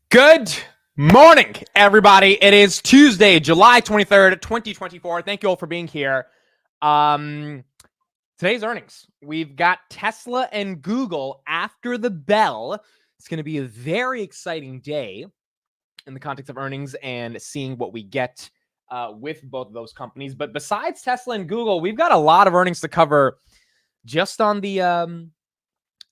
Good morning, everybody. It is Tuesday, July 23rd, 2024. Thank you all for being here. Today's earnings. We've got Tesla and Google after the bell. It's going to be a very exciting day in the context of earnings and seeing what we get with both of those companies. But besides Tesla and Google, we've got a lot of earnings to cover just on the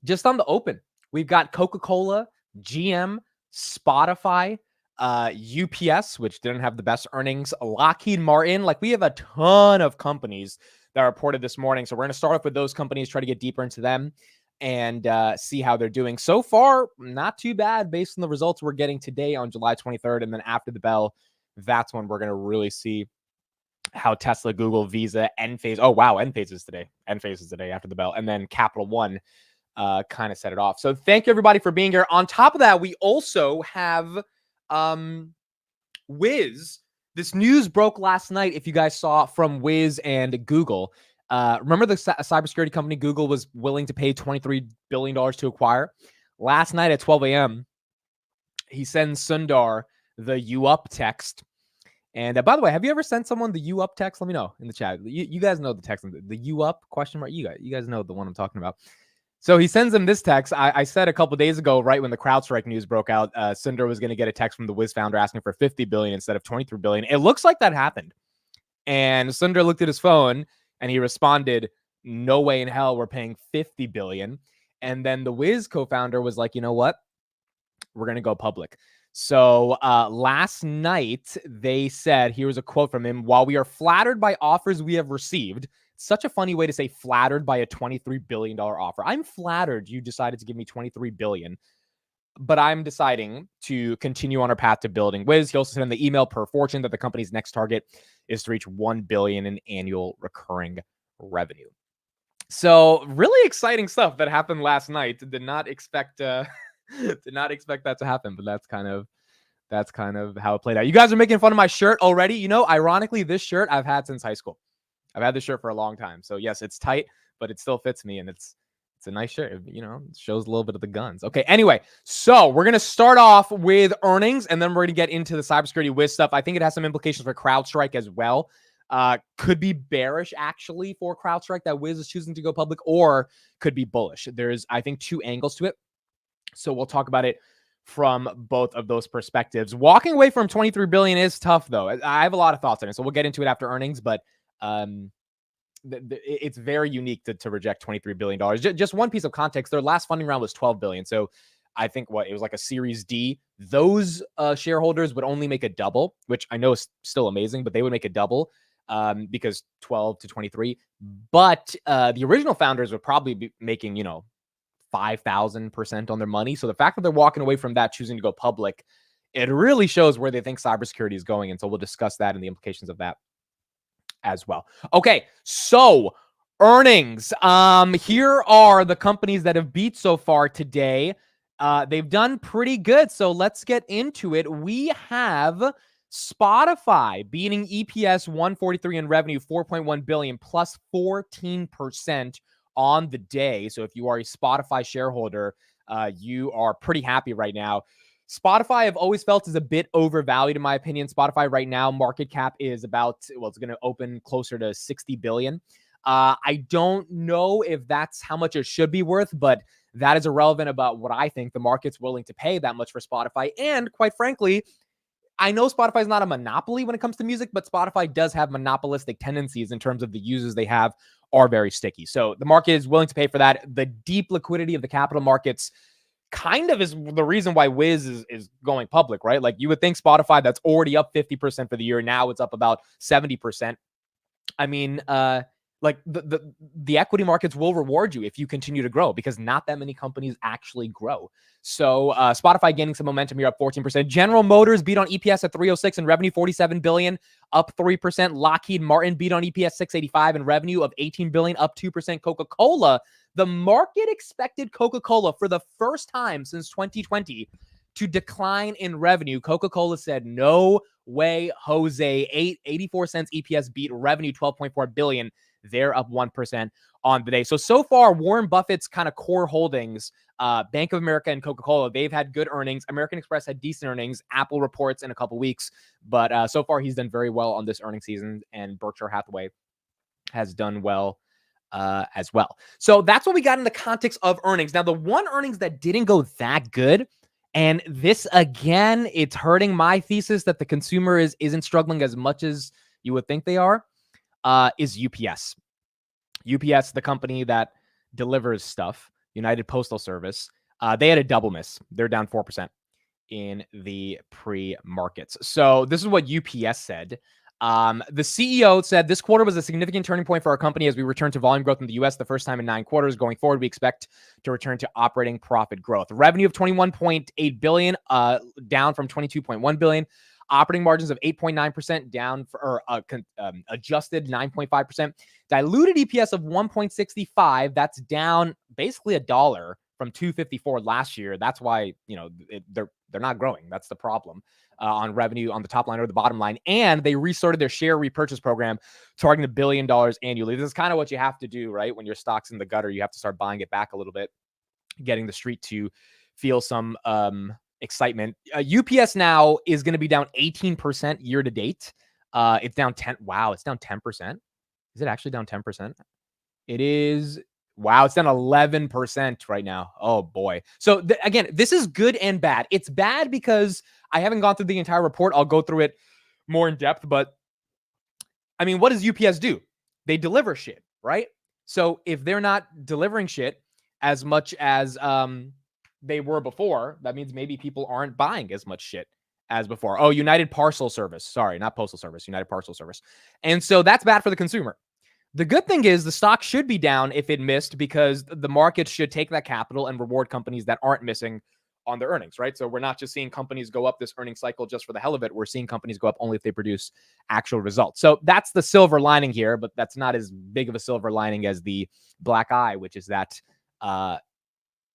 open. We've got Coca-Cola, GM, Spotify, UPS, which didn't have the best earnings, Lockheed Martin. Like, we have a ton of companies that reported this morning. So we're going to start off with those companies, try to get deeper into them and see how they're doing. So far, not too bad based on the results we're getting today on July 23rd. And then after the bell, that's when we're going to really see how Tesla, Google, Visa, Enphase. Oh, wow. Enphase is today. Enphase is today after the bell. And then Capital One kind of set it off. So thank you, everybody, for being here. On top of that, we also have Wiz. This news broke last night, if you guys saw, from Wiz and Google. Remember the cybersecurity company Google was willing to pay $23 billion to acquire? Last night at 12 a.m., he sends Sundar the "you up" text. And by the way, have you ever sent someone the "you up" text? Let me know in the chat. You guys know the text, the "you up" question mark. You guys know the one I'm talking about. So he sends him this text. I said a couple days ago, right when the CrowdStrike news broke out, Sundar was going to get a text from the Wiz founder asking for $50 billion instead of $23 billion. It looks like that happened. And Sundar looked at his phone and he responded, "No way in hell we're paying $50 billion." And then the Wiz co-founder was like, "You know what? We're going to go public." So last night they said, here was a quote from him: "While we are flattered by offers we have received," such a funny way to say flattered by a $23 billion offer. I'm flattered you decided to give me $23 billion, but I'm deciding to continue on our path to building Wiz. He also said in the email, per Fortune, that the company's next target is to reach $1 billion in annual recurring revenue. So really exciting stuff that happened last night. Did not expect that to happen, but that's kind of how it played out. You guys are making fun of my shirt already. You know, ironically, this shirt I've had since high school. I've had this shirt for a long time. So yes, it's tight, but it still fits me, and it's a nice shirt. You know, it shows a little bit of the guns. Okay, anyway, so we're going to start off with earnings, and then we're going to get into the cybersecurity Wiz stuff. I think it has some implications for CrowdStrike as well. Could be bearish, actually, for CrowdStrike that Wiz is choosing to go public, or could be bullish. There's, I think, two angles to it. So we'll talk about it from both of those perspectives. Walking away from $23 billion is tough, though. I have a lot of thoughts on it, so we'll get into it after earnings, but it's very unique to reject $23 billion. Just one piece of context: their last funding round was $12 billion. So I think it was like a Series D. Those shareholders would only make a double, which I know is still amazing, but they would make a double because 12 to 23. But the original founders would probably be making, 5,000% on their money. So the fact that they're walking away from that, choosing to go public, it really shows where they think cybersecurity is going. And so we'll discuss that and the implications of that as well. Okay, so earnings. Here are the companies that have beat so far today. They've done pretty good, so let's get into it. We have Spotify beating EPS 143 in revenue, 4.1 billion, plus 14% on the day. So if you are a Spotify shareholder, you are pretty happy right now. Spotify, I've always felt, is a bit overvalued, in my opinion. Spotify right now, market cap is about, it's going to open closer to 60 billion. I don't know if that's how much it should be worth, but that is irrelevant about what I think. The market's willing to pay that much for Spotify. And quite frankly, I know Spotify is not a monopoly when it comes to music, but Spotify does have monopolistic tendencies in terms of the users they have are very sticky. So the market is willing to pay for that. The deep liquidity of the capital markets kind of is the reason why Wiz is going public, right? Like, you would think Spotify, that's already up 50% for the year. Now it's up about 70%. I mean, like the equity markets will reward you if you continue to grow, because not that many companies actually grow. So Spotify gaining some momentum here, up 14%. General Motors beat on EPS at 306 and revenue 47 billion, up 3%. Lockheed Martin beat on EPS 685 and revenue of 18 billion, up 2%. Coca-Cola, the market expected Coca-Cola for the first time since 2020 to decline in revenue. Coca-Cola said, "No way, Jose." 84 cents EPS beat, revenue 12.4 billion. They're up 1% on the day. So far, Warren Buffett's kind of core holdings Bank of America and Coca-Cola, they've had good earnings. American Express had decent earnings. Apple reports in a couple weeks, but so far he's done very well on this earnings season, and Berkshire Hathaway has done well as well. So that's what we got in the context of earnings. Now, the one earnings that didn't go that good, and this again, it's hurting my thesis that the consumer isn't struggling as much as you would think they are, is UPS. UPS, the company that delivers stuff, United Postal Service, they had a double miss. They're down 4% in the pre-markets. So this is what UPS said. The CEO said this quarter was a significant turning point for our company as we return to volume growth in the US the first time in 9 quarters. Going forward, we expect to return to operating profit growth. Revenue of $21.8 billion, down from $22.1 billion. Operating margins of 8.9%, down for adjusted 9.5%. Diluted EPS of 1.65. That's down basically $1 from 2.54 last year. That's why they're not growing. That's the problem. On revenue on the top line or the bottom line. And they restarted their share repurchase program, targeting $1 billion annually. This is kind of what you have to do, right? When your stock's in the gutter, you have to start buying it back a little bit, getting the street to feel some excitement. UPS now is going to be down 18% year to date. It's down 10. Wow, it's down 10%. Is it actually down 10%? It is. Wow, it's down 11% right now. Oh boy. So again, this is good and bad. It's bad because I haven't gone through the entire report. I'll go through it more in depth, but I mean, what does UPS do? They deliver shit, right? So if they're not delivering shit as much as they were before, that means maybe people aren't buying as much shit as before. Oh, United Parcel Service. Sorry, not Postal Service, United Parcel Service. And so that's bad for the consumer. The good thing is the stock should be down if it missed, because the market should take that capital and reward companies that aren't missing on their earnings, right? So we're not just seeing companies go up this earnings cycle just for the hell of it. We're seeing companies go up only if they produce actual results. So that's the silver lining here, but that's not as big of a silver lining as the black eye, which is that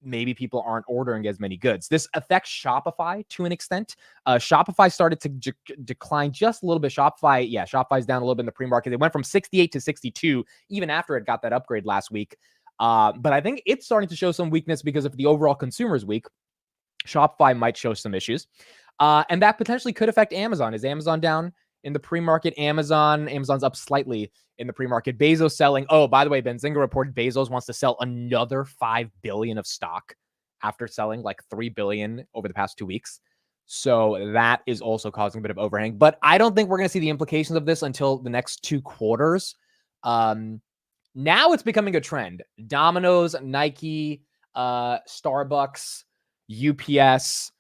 maybe people aren't ordering as many goods. This affects Shopify to an extent. Shopify started to decline just a little bit. Shopify's down a little bit in the pre-market. It went from 68 to 62 even after it got that upgrade last week. But I think it's starting to show some weakness because if the overall consumer is weak, Shopify might show some issues. And that potentially could affect Amazon. Is Amazon down in the pre-market? Amazon's up slightly in the pre-market. Bezos selling. Oh, by the way, Benzinga reported Bezos wants to sell another $5 billion of stock after selling like $3 billion over the past 2 weeks. So that is also causing a bit of overhang. But I don't think we're going to see the implications of this until the next 2 quarters. Now it's becoming a trend. Domino's, Nike, Starbucks, UPS,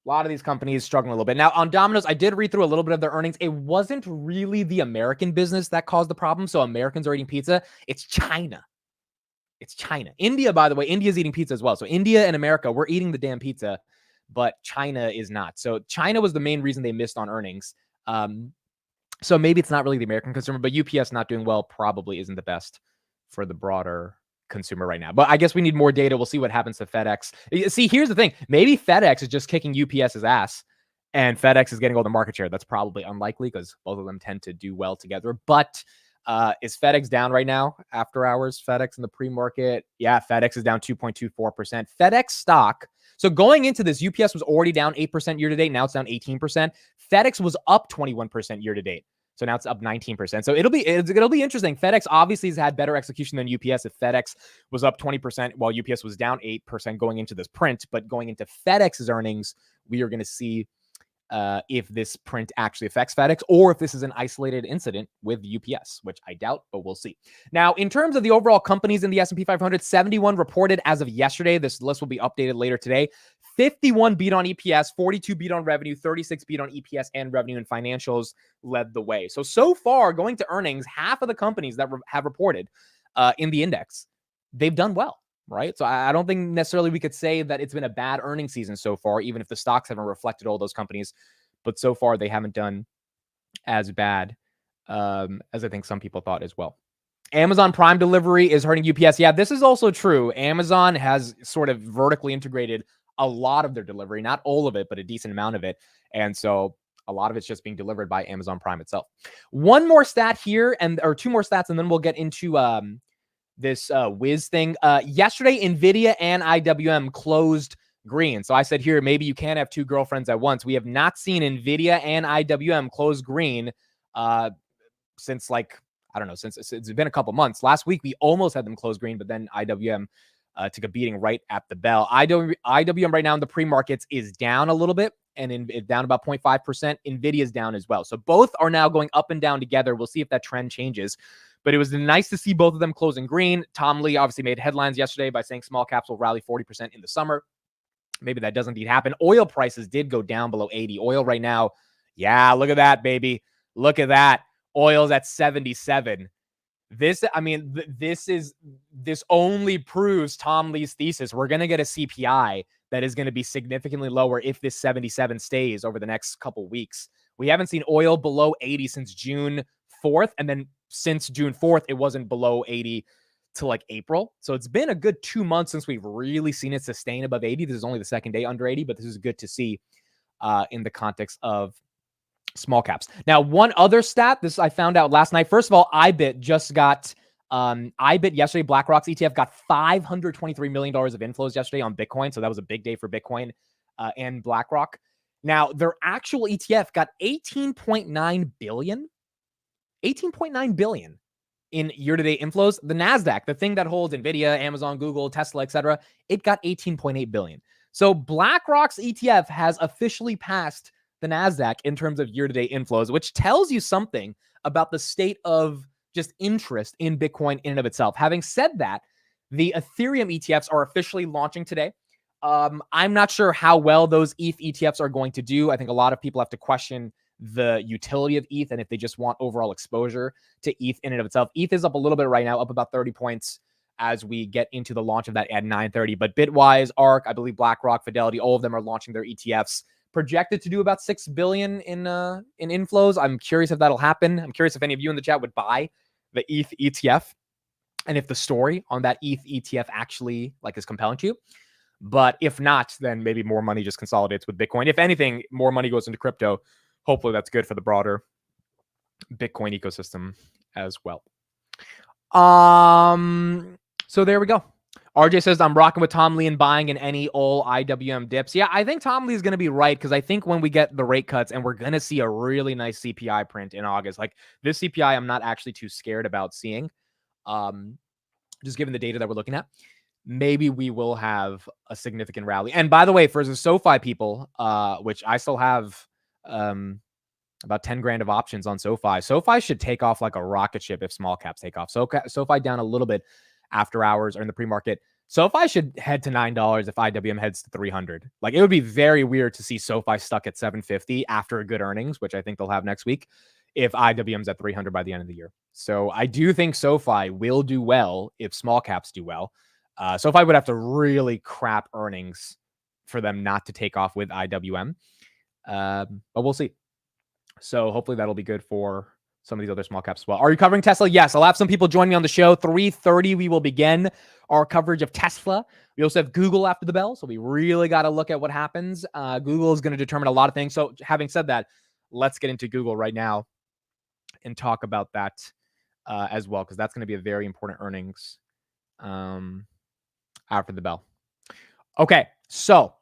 a lot of these companies struggling a little bit. Now, on Domino's, I did read through a little bit of their earnings. It wasn't really the American business that caused the problem. So Americans are eating pizza. It's China. It's China. India, by the way, India's eating pizza as well. So India and America, we're eating the damn pizza, but China is not. So China was the main reason they missed on earnings. So maybe it's not really the American consumer, but UPS not doing well probably isn't the best for the broader consumer right now. But I guess we need more data. We'll see what happens to FedEx. See, here's the thing. Maybe FedEx is just kicking UPS's ass and FedEx is getting all the market share. That's probably unlikely because both of them tend to do well together. But is FedEx down right now after hours? FedEx in the pre-market? Yeah, FedEx is down 2.24%. FedEx stock. So going into this, UPS was already down 8% year to date. Now it's down 18%. FedEx was up 21% year to date. So now it's up 19%. So it'll be interesting. FedEx obviously has had better execution than UPS. If FedEx was up 20% while UPS was down 8% going into this print, but going into FedEx's earnings, we are going to see if this print actually affects FedEx or if this is an isolated incident with UPS, which I doubt, but we'll see. Now, in terms of the overall companies in the S&P 500, 71 reported as of yesterday. This list will be updated later today. 51 beat on EPS, 42 beat on revenue, 36 beat on EPS and revenue, and financials led the way. So far, going to earnings, half of the companies that have reported in the index, they've done well, right? So I don't think necessarily we could say that it's been a bad earnings season so far, even if the stocks haven't reflected all those companies. But so far, they haven't done as bad as I think some people thought as well. Amazon Prime delivery is hurting UPS. Yeah, this is also true. Amazon has sort of vertically integrated a lot of their delivery, not all of it, but a decent amount of it. And so a lot of it's just being delivered by Amazon Prime itself. One more stat here, or 2 more stats, and then we'll get into this Wiz thing. Yesterday, NVIDIA and IWM closed green. So I said here, maybe you can't have two girlfriends at once. We have not seen NVIDIA and IWM close green since like, I don't know, since it's been a couple months. Last week, we almost had them close green, but then IWM took a beating right at the bell. IWM right now in the pre-markets is down a little bit, and it's down about 0.5%. NVIDIA is down as well. So both are now going up and down together. We'll see if that trend changes. But it was nice to see both of them closing green. Tom Lee obviously made headlines yesterday by saying small caps will rally 40% in the summer. Maybe that does indeed happen. Oil prices did go down below 80. Oil right now, yeah, look at that, baby. Look at that. Oil's at 77. This only proves Tom Lee's thesis. We're going to get a CPI that is going to be significantly lower if this 77 stays over the next couple weeks. We haven't seen oil below 80 since June 4th. And then since June 4th, it wasn't below 80 till like April. So it's been a good 2 months since we've really seen it sustain above 80. This is only the second day under 80, but this is good to see in the context of small caps. Now, one other stat, this I found out last night. First of all, IBIT just got, IBIT yesterday, BlackRock's ETF got $523 million of inflows yesterday on Bitcoin. So that was a big day for Bitcoin and BlackRock. Now, their actual ETF got 18.9 billion in year-to-date inflows. The NASDAQ, the thing that holds NVIDIA, Amazon, Google, Tesla, etc., it got 18.8 billion. So BlackRock's ETF has officially passed the NASDAQ in terms of year-to-date inflows, which tells you something about the state of just interest in Bitcoin in and of itself. Having said that, the Ethereum ETFs are officially launching today. I'm not sure how well those ETH ETFs are going to do. I think a lot of people have to question the utility of ETH and if they just want overall exposure to ETH in and of itself. ETH is up a little bit right now, up about 30 points as we get into the launch of that at 9:30. But Bitwise, ARK, I believe BlackRock, Fidelity, all of them are launching their ETFs, projected to do about $6 billion in inflows. I'm curious if that'll happen. I'm curious if any of you in the chat would buy the ETH ETF and if the story on that ETH ETF actually is compelling to you. But if not, then maybe more money just consolidates with Bitcoin. If anything, more money goes into crypto. Hopefully that's good for the broader Bitcoin ecosystem as well. So there we go. RJ says, I'm rocking with Tom Lee and buying in any all IWM dips. Yeah, I think Tom Lee is going to be right because I think when we get the rate cuts and we're going to see a really nice CPI print in August, like this CPI, I'm not actually too scared about seeing. Just given the data that we're looking at, maybe we will have a significant rally. And by the way, for the SoFi people, which I still have about 10 grand of options on SoFi. SoFi should take off like a rocket ship if small caps take off. So SoFi down a little bit after hours or in the pre-market. SoFi should head to $9 if IWM heads to 300. Like it would be very weird to see SoFi stuck at 750 after a good earnings, which I think they'll have next week, if IWM's at 300 by the end of the year. So I do think SoFi will do well if small caps do well. SoFi would have to really crap earnings for them not to take off with IWM. But we'll see. So hopefully that'll be good for some of these other small caps as well. Are you covering Tesla? Yes. I'll have some people join me on the show. 3:30, we will begin our coverage of Tesla. We also have Google after the bell. So we really got to look at what happens. Google is going to determine a lot of things. So having said that, let's get into Google right now and talk about that as well, because that's going to be a very important earnings after the bell. Okay. So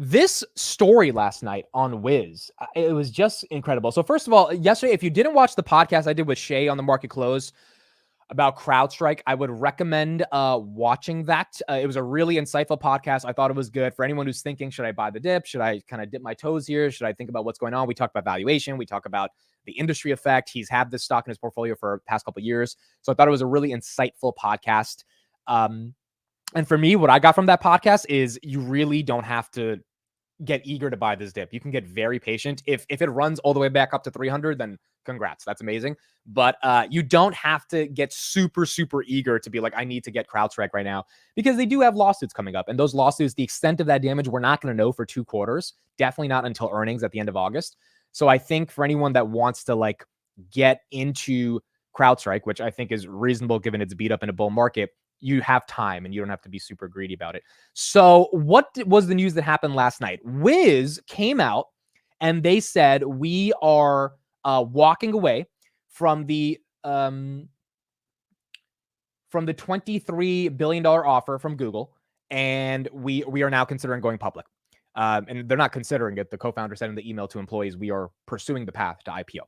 this story last night on Wiz, it was just incredible. So first of all, yesterday, if you didn't watch the podcast I did with Shay on the Market Close about CrowdStrike, I would recommend watching that. It was a really insightful podcast. I thought it was good for anyone who's thinking, should I buy the dip? Should I kind of dip my toes here? Should I think about what's going on? We talked about valuation. We talk about the industry effect. He's had this stock in his portfolio for the past couple of years. So I thought it was a really insightful podcast. And for me, what I got from that podcast is you really don't have to get eager to buy this dip. You can get very patient. If it runs all the way back up to 300, then congrats. That's amazing. But you don't have to get super, super eager to be like, I need to get CrowdStrike right now, because they do have lawsuits coming up. And those lawsuits, the extent of that damage, we're not going to know for 2 quarters. Definitely not until earnings at the end of August. So I think for anyone that wants to get into CrowdStrike, which I think is reasonable given it's beat up in a bull market, you have time and you don't have to be super greedy about it. So what was the news that happened last night? Wiz came out and they said, we are walking away from the from the $23 billion offer from Google, and we are now considering going public. And they're not considering it. The co-founder said in the email to employees, we are pursuing the path to IPO.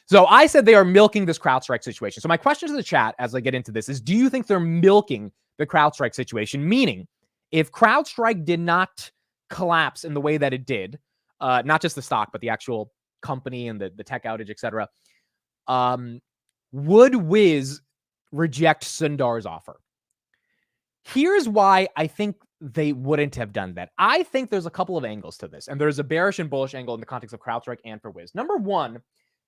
So I said they are milking this CrowdStrike situation. So my question to the chat as I get into this is, do you think they're milking the CrowdStrike situation? Meaning, if CrowdStrike did not collapse in the way that it did, not just the stock, but the actual company and the tech outage, etc., would Wiz reject Sundar's offer? Here's why I think they wouldn't have done that. I think there's a couple of angles to this, and there's a bearish and bullish angle in the context of CrowdStrike and for Wiz. Number one,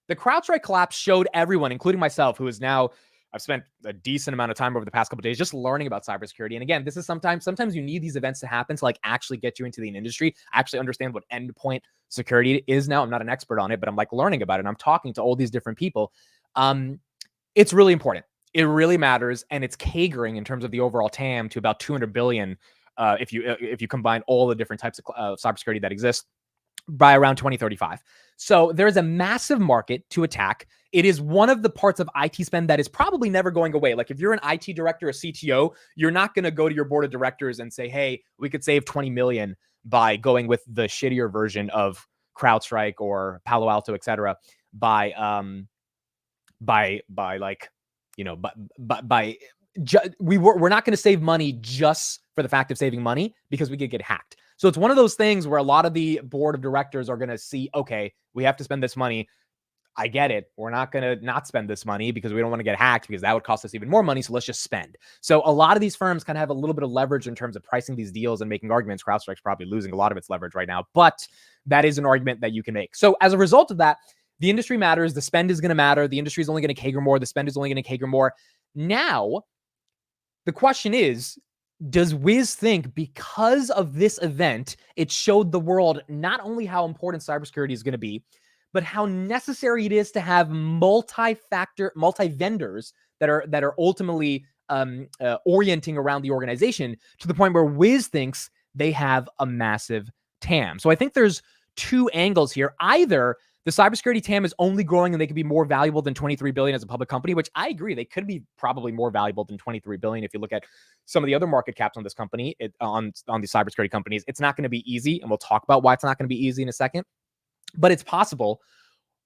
the CrowdStrike collapse showed everyone, including myself, who is now, I've spent a decent amount of time over the past couple of days just learning about cybersecurity. And again, this is sometimes you need these events to happen to like actually get you into the industry, actually understand what endpoint security is now. I'm not an expert on it, but I'm like learning about it. And I'm talking to all these different people. It's really important. It really matters. And it's catering in terms of the overall TAM to about 200 billion if you combine all the different types of cybersecurity that exist by around 2035. So there's a massive market to attack. It is one of the parts of IT spend that is probably never going away. Like if you're an IT director, a CTO, you're not going to go to your board of directors and say, hey, we could save 20 million by going with the shittier version of CrowdStrike or Palo Alto, et cetera, we're not going to save money just for the fact of saving money because we could get hacked. So it's one of those things where a lot of the board of directors are going to see, okay, we have to spend this money. I get it. We're not going to not spend this money because we don't want to get hacked because that would cost us even more money. So let's just spend. So a lot of these firms kind of have a little bit of leverage in terms of pricing these deals and making arguments. CrowdStrike's probably losing a lot of its leverage right now, but that is an argument that you can make. So as a result of that, the industry matters. The spend is going to matter. The industry is only going to cater more. The spend is only going to cater more. Now, the question is, does Wiz think because of this event, it showed the world not only how important cybersecurity is going to be, but how necessary it is to have multi-vendors that are ultimately orienting around the organization to the point where Wiz thinks they have a massive TAM. So I think there's two angles here. Either the cybersecurity TAM is only growing and they could be more valuable than 23 billion as a public company, which I agree. They could be probably more valuable than 23 billion. If you look at some of the other market caps on this company, on the cybersecurity companies, it's not going to be easy. And we'll talk about why it's not going to be easy in a second, but it's possible.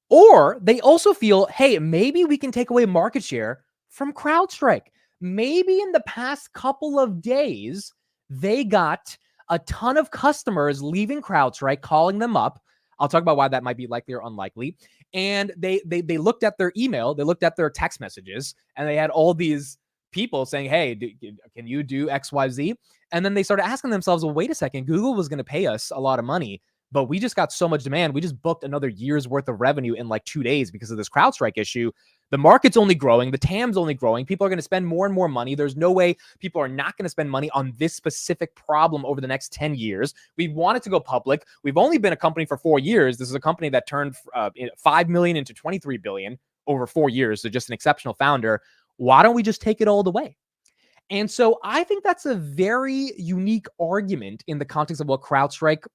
Or they also feel, hey, maybe we can take away market share from CrowdStrike. Maybe in the past couple of days, they got a ton of customers leaving CrowdStrike, calling them up. I'll talk about why that might be likely or unlikely. And they looked at their email, they looked at their text messages, and they had all these people saying, hey, can you do XYZ? And then they started asking themselves, well, wait a second, Google was going to pay us a lot of money, but we just got so much demand. We just booked another year's worth of revenue in like 2 days because of this CrowdStrike issue. The market's only growing. The TAM's only growing. People are going to spend more and more money. There's no way people are not going to spend money on this specific problem over the next 10 years. We wanted to go public. We've only been a company for 4 years. This is a company that turned 5 million into 23 billion over 4 years. So just an exceptional founder. Why don't we just take it all the way? And so I think that's a very unique argument in the context of what CrowdStrike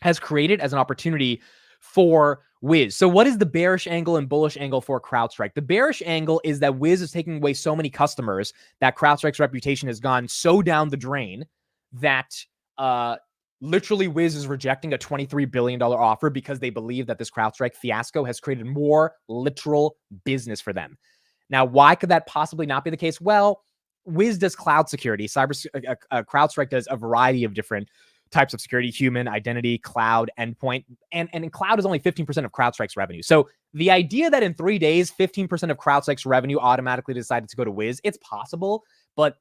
has created as an opportunity for Wiz. So what is the bearish angle and bullish angle for CrowdStrike? The bearish angle is that Wiz is taking away so many customers that CrowdStrike's reputation has gone so down the drain that literally Wiz is rejecting a $23 billion offer because they believe that this CrowdStrike fiasco has created more literal business for them. Now, why could that possibly not be the case? Well, Wiz does cloud security. CrowdStrike does a variety of different types of security: human, identity, cloud, endpoint. And in cloud is only 15% of CrowdStrike's revenue. So the idea that in 3 days, 15% of CrowdStrike's revenue automatically decided to go to Wiz, it's possible, but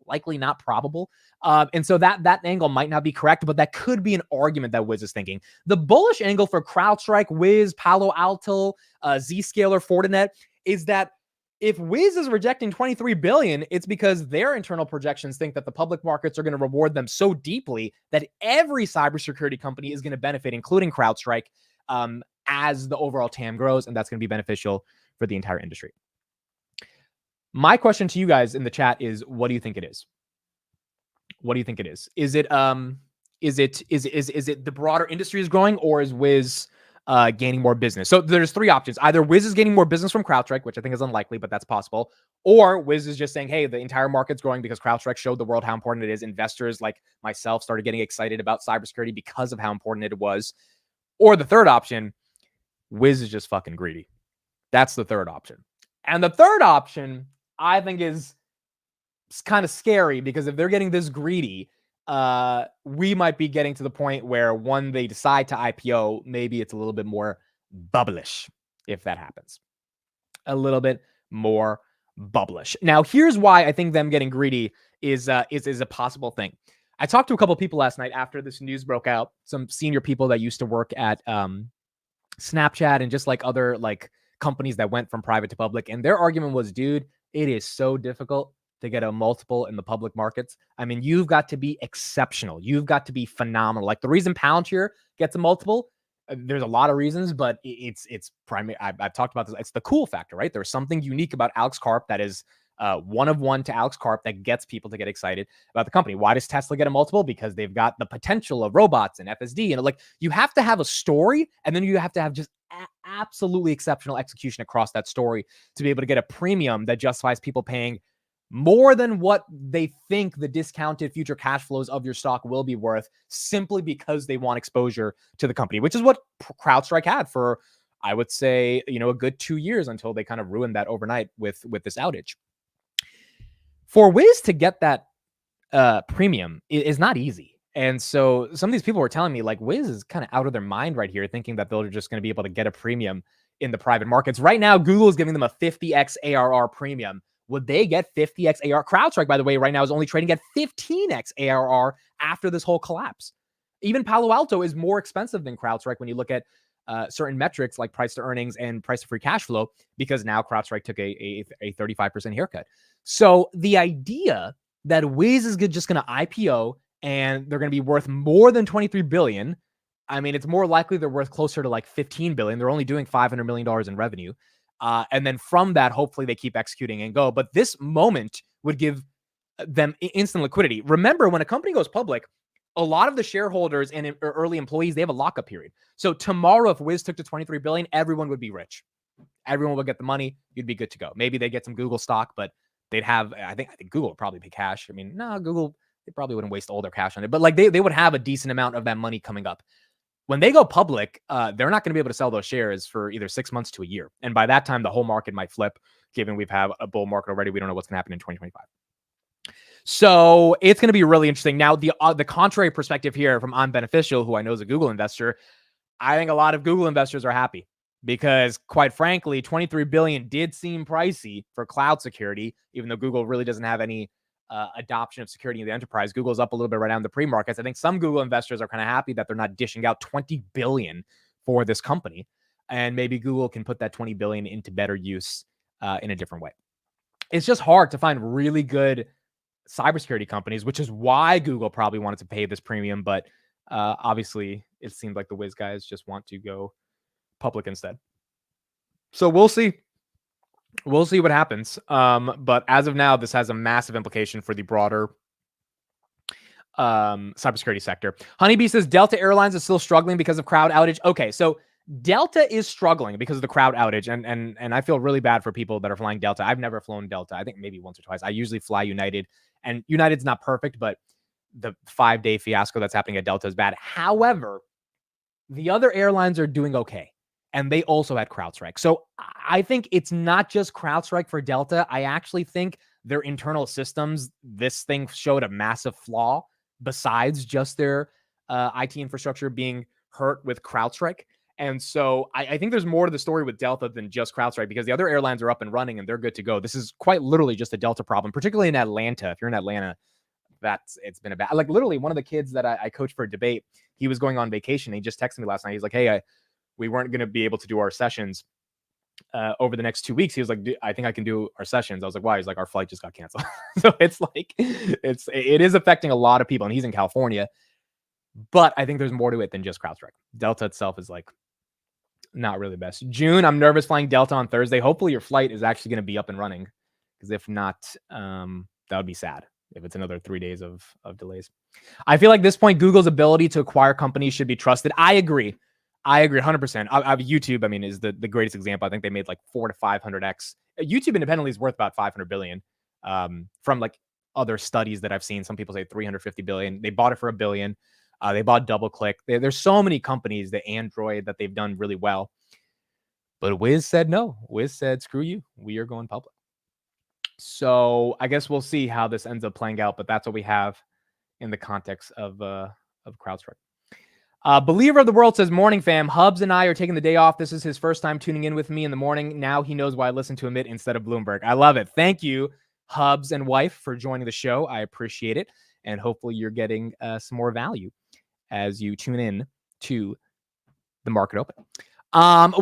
likely not probable. And so that angle might not be correct, but that could be an argument that Wiz is thinking. The bullish angle for CrowdStrike, Wiz, Palo Alto, Zscaler, Fortinet is that if Wiz is rejecting 23 billion, it's because their internal projections think that the public markets are going to reward them so deeply that every cybersecurity company is going to benefit, including CrowdStrike, as the overall TAM grows, and that's going to be beneficial for the entire industry. My question to you guys in the chat is, what do you think it is? What do you think it is? Is it the broader industry is growing, or is Wiz gaining more business. So there's three options. Either Wiz is gaining more business from CrowdStrike, which I think is unlikely, but that's possible. Or Wiz is just saying, hey, the entire market's growing because CrowdStrike showed the world how important it is. Investors like myself started getting excited about cybersecurity because of how important it was. Or the third option, Wiz is just fucking greedy. That's the third option. And the third option, I think, is kind of scary because if they're getting this greedy, we might be getting to the point where when they decide to IPO, maybe it's a little bit more bubblish if that happens. A little bit more bubblish. Now, here's why I think them getting greedy is a possible thing. I talked to a couple of people last night after this news broke out, some senior people that used to work at Snapchat and just like other like companies that went from private to public. And their argument was, dude, it is so difficult to get a multiple in the public markets. I mean, you've got to be exceptional. You've got to be phenomenal. Like the reason Palantir gets a multiple, there's a lot of reasons, but it's primary. I've talked about this. It's the cool factor, right? There's something unique about Alex Karp that is one of one to Alex Karp that gets people to get excited about the company. Why does Tesla get a multiple? Because they've got the potential of robots and FSD. And like, you have to have a story, and then you have to have just absolutely exceptional execution across that story to be able to get a premium that justifies people paying more than what they think the discounted future cash flows of your stock will be worth, simply because they want exposure to the company, which is what CrowdStrike had for, I would say, a good 2 years until they kind of ruined that overnight with this outage. For Wiz to get that premium is not easy. And so some of these people were telling me like Wiz is kind of out of their mind right here, thinking that they're just going to be able to get a premium in the private markets. Right now, Google is giving them a 50x ARR premium. Would they get 50x ARR? CrowdStrike, by the way, right now is only trading at 15x ARR after this whole collapse. Even Palo Alto is more expensive than CrowdStrike when you look at certain metrics like price to earnings and price to free cash flow, because now CrowdStrike took a 35% haircut. So the idea that Wiz is just going to IPO and they're going to be worth more than 23 billion. I mean, it's more likely they're worth closer to like 15 billion. They're only doing $500 million in revenue. And then from that, hopefully they keep executing and go. But this moment would give them instant liquidity. Remember, when a company goes public, a lot of the shareholders and early employees, they have a lockup period. So tomorrow, if Wiz took to 23 billion, everyone would be rich. Everyone would get the money. You'd be good to go. Maybe they get some Google stock, but they'd have, I think Google would probably pay cash. I mean, no, Google, they probably wouldn't waste all their cash on it, but like they would have a decent amount of that money coming up. When they go public, they're not going to be able to sell those shares for either 6 months to a year. And by that time, the whole market might flip, given we've had a bull market already. We don't know what's going to happen in 2025. So it's going to be really interesting. Now, the contrary perspective here from On Beneficial, who I know is a Google investor, I think a lot of Google investors are happy because, quite frankly, 23 billion did seem pricey for cloud security, even though Google really doesn't have any adoption of security in the enterprise. Google's up a little bit right now in the pre-markets. I think some Google investors are kind of happy that they're not dishing out 20 billion for this company, and maybe Google can put that 20 billion into better use in a different way. It's just hard to find really good cybersecurity companies, which is why Google probably wanted to pay this premium. But obviously, it seemed like the Wiz guys just want to go public instead. So we'll see. We'll see what happens. But as of now, this has a massive implication for the broader cybersecurity sector. Honeybee says Delta Airlines is still struggling because of crowd outage. Okay, so Delta is struggling because of the crowd outage, and I feel really bad for people that are flying Delta. I've never flown Delta. I think maybe once or twice. I usually fly United, and United's not perfect, but the 5-day fiasco that's happening at Delta is bad. However, the other airlines are doing okay, and they also had CrowdStrike. So I think it's not just CrowdStrike for Delta. I actually think their internal systems, this thing showed a massive flaw besides just their IT infrastructure being hurt with CrowdStrike. And so I think there's more to the story with Delta than just CrowdStrike, because the other airlines are up and running and they're good to go. This is quite literally just a Delta problem, particularly in Atlanta. If you're in Atlanta, it's been a bad, like literally one of the kids that I coached for a debate, he was going on vacation. He just texted me last night. He's like, hey, we weren't going to be able to do our sessions over the next 2 weeks. He was like, I think I can do our sessions. I was like, why? He's like, our flight just got canceled. So it's like, it is affecting a lot of people, and he's in California, but I think there's more to it than just CrowdStrike. Delta itself is like not really the best. June, I'm nervous flying Delta on Thursday. Hopefully your flight is actually going to be up and running, because if not, that would be sad if it's another 3 days of delays. I feel like at this point, Google's ability to acquire companies should be trusted. I agree. I agree 100%. YouTube, I mean, is the greatest example. I think they made like 4 to 500x. YouTube independently is worth about 500 billion. From like other studies that I've seen, some people say 350 billion. They bought it for $1 billion. They bought DoubleClick. There's so many companies, the Android, that they've done really well. But Wiz said no. Wiz said, screw you. We are going public. So I guess we'll see how this ends up playing out. But that's what we have in the context of CrowdStrike. Believer of the World says, morning fam, Hubs and I are taking the day off. This is his first time tuning in with me in the morning. Now he knows why I listen to Amit instead of Bloomberg. I love it. Thank you, Hubs and wife, for joining the show. I appreciate it. And hopefully you're getting some more value as you tune in to the market open.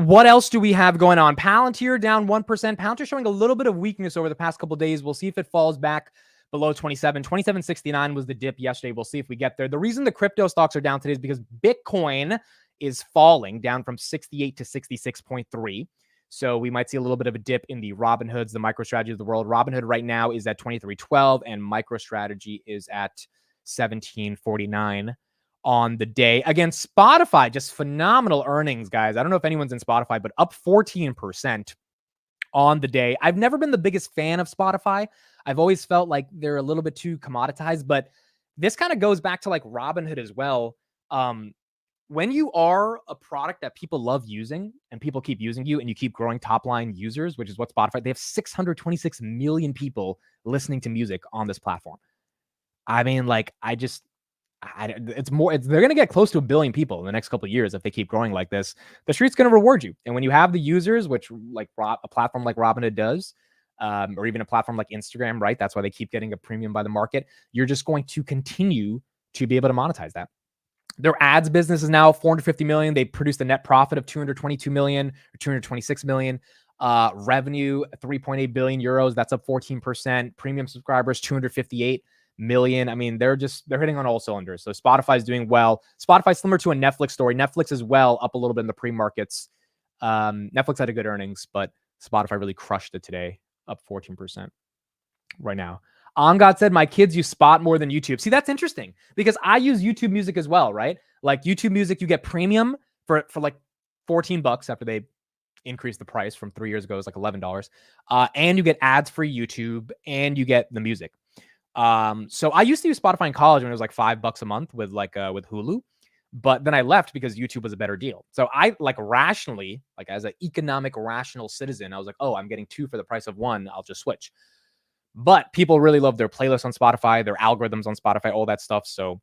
What else do we have going on? Palantir down 1%. Palantir showing a little bit of weakness over the past couple of days. We'll see if it falls back below 27. 27.69 was the dip yesterday. We'll see if we get there. The reason the crypto stocks are down today is because Bitcoin is falling down from 68 to 66.3. So we might see a little bit of a dip in the Robinhoods, the MicroStrategy of the world. Robinhood right now is at 23.12 and MicroStrategy is at 17.49 on the day. Again, Spotify, just phenomenal earnings, guys. I don't know if anyone's in Spotify, but up 14% on the day. I've never been the biggest fan of Spotify. I've always felt like they're a little bit too commoditized, but this kind of goes back to like Robinhood as well. When you are a product that people love using and people keep using you and you keep growing top line users, which is what Spotify, they have 626 million people listening to music on this platform. I mean, like, it's more, they're going to get close to 1 billion people in the next couple of years if they keep growing like this. The street's going to reward you. And when you have the users, which like a platform like Robinhood does, or even a platform like Instagram, right? That's why they keep getting a premium by the market. You're just going to continue to be able to monetize that. Their ads business is now 450 million. They produced a net profit of 222 million or 226 million. Revenue, 3.8 billion euros. That's up 14%. Premium subscribers, 258 million. I mean, they're hitting on all cylinders. So Spotify's doing well. Spotify's similar to a Netflix story. Netflix as well, up a little bit in the pre-markets. Netflix had a good earnings, but Spotify really crushed it today, up 14% right now. God said, my kids use Spot more than YouTube. See, that's interesting because I use YouTube Music as well, right? Like YouTube Music, you get premium for like $14 after they increased the price from 3 years ago. It was like $11. And you get ads free YouTube and you get the music. So I used to use Spotify in college when it was like $5 a month with with Hulu, but then I left because YouTube was a better deal. So I like rationally, like as an economic rational citizen, I was like, oh, I'm getting 2 for the price of 1. I'll just switch. But people really love their playlists on Spotify, their algorithms on Spotify, all that stuff. So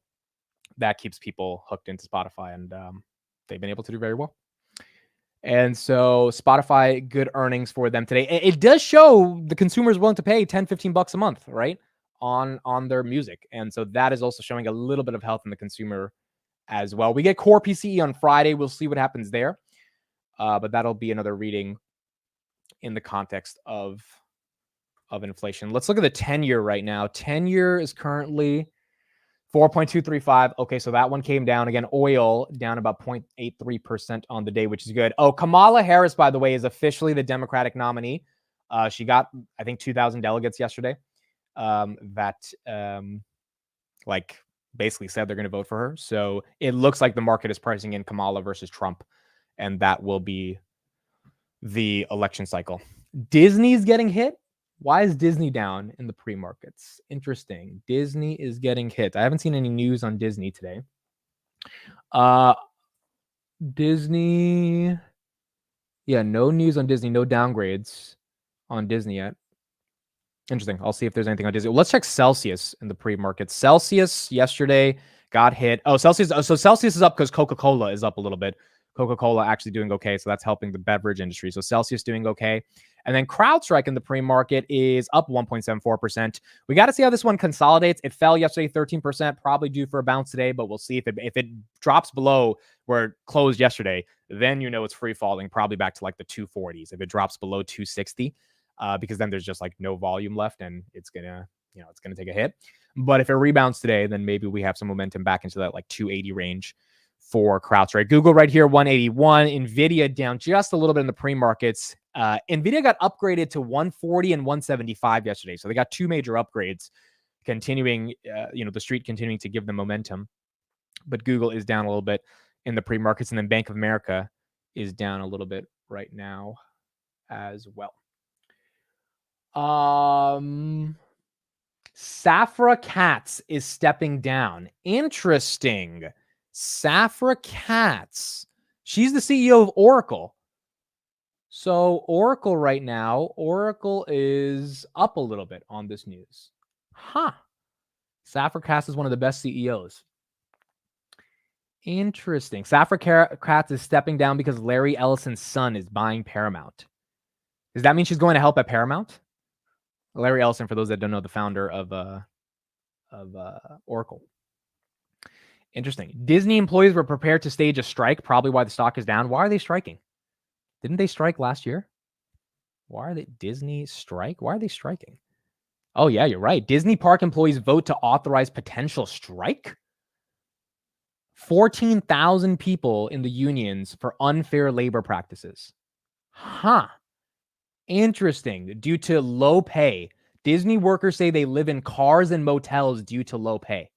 that keeps people hooked into Spotify, and they've been able to do very well. And so Spotify, good earnings for them today. It does show the consumer is willing to pay $10-15 a month, right, on their music. And so that is also showing a little bit of health in the consumer as well. We get core PCE on Friday. We'll see what happens there. But that'll be another reading in the context of inflation. Let's look at the 10-year right now. 10-year is currently 4.235. Okay, so that one came down. Again, oil down about 0.83% on the day, which is good. Oh, Kamala Harris, by the way, is officially the Democratic nominee. She got, I think, 2,000 delegates yesterday like basically said they're going to vote for her. So it looks like the market is pricing in Kamala versus Trump, and that will be the election cycle. Disney's getting hit. Why is Disney down in the pre-markets? Interesting. Disney is getting hit. I haven't seen any news on Disney today. Disney. Yeah, no news on Disney. No downgrades on Disney yet. Interesting. I'll see if there's anything on Disney. Well, let's check Celsius in the pre-market. Celsius yesterday got hit. Oh, Celsius. So Celsius is up because Coca-Cola is up a little bit. Coca-Cola actually doing okay. So that's helping the beverage industry. So Celsius doing okay. And then CrowdStrike in the pre-market is up 1.74%. We got to see how this one consolidates. It fell yesterday 13%, probably due for a bounce today, but we'll see if it drops below where it closed yesterday, then you know it's free falling, probably back to like the 240s. If it drops below 260, because then there's just like no volume left and it's gonna take a hit. But if it rebounds today, then maybe we have some momentum back into that like 280 range for CrowdStrike. Google right here, 181. NVIDIA down just a little bit in the pre-markets. NVIDIA got upgraded to 140 and 175 yesterday. So they got 2 major upgrades, continuing, the street continuing to give them momentum. But Google is down a little bit. in the pre-markets. And then Bank of America is down a little bit right now as well. Safra Catz is stepping down. Interesting. Safra Catz. She's the CEO of Oracle. So Oracle right now, Oracle is up a little bit on this news. Safra Catz is one of the best CEOs. Interesting. Safra Catz is stepping down because Larry Ellison's son is buying Paramount. Does that mean she's going to help at Paramount? Larry Ellison, for those that don't know, the founder of Oracle. Interesting. Disney employees were prepared to stage a strike, probably why the stock is down. Why are they striking? Didn't they strike last year? Why are they Disney strike? Why are they striking? Oh, yeah, you're right. Disney park employees vote to authorize potential strike. 14,000 people in the unions for unfair labor practices. Interesting. Due to low pay. Disney workers say they live in cars and motels due to low pay.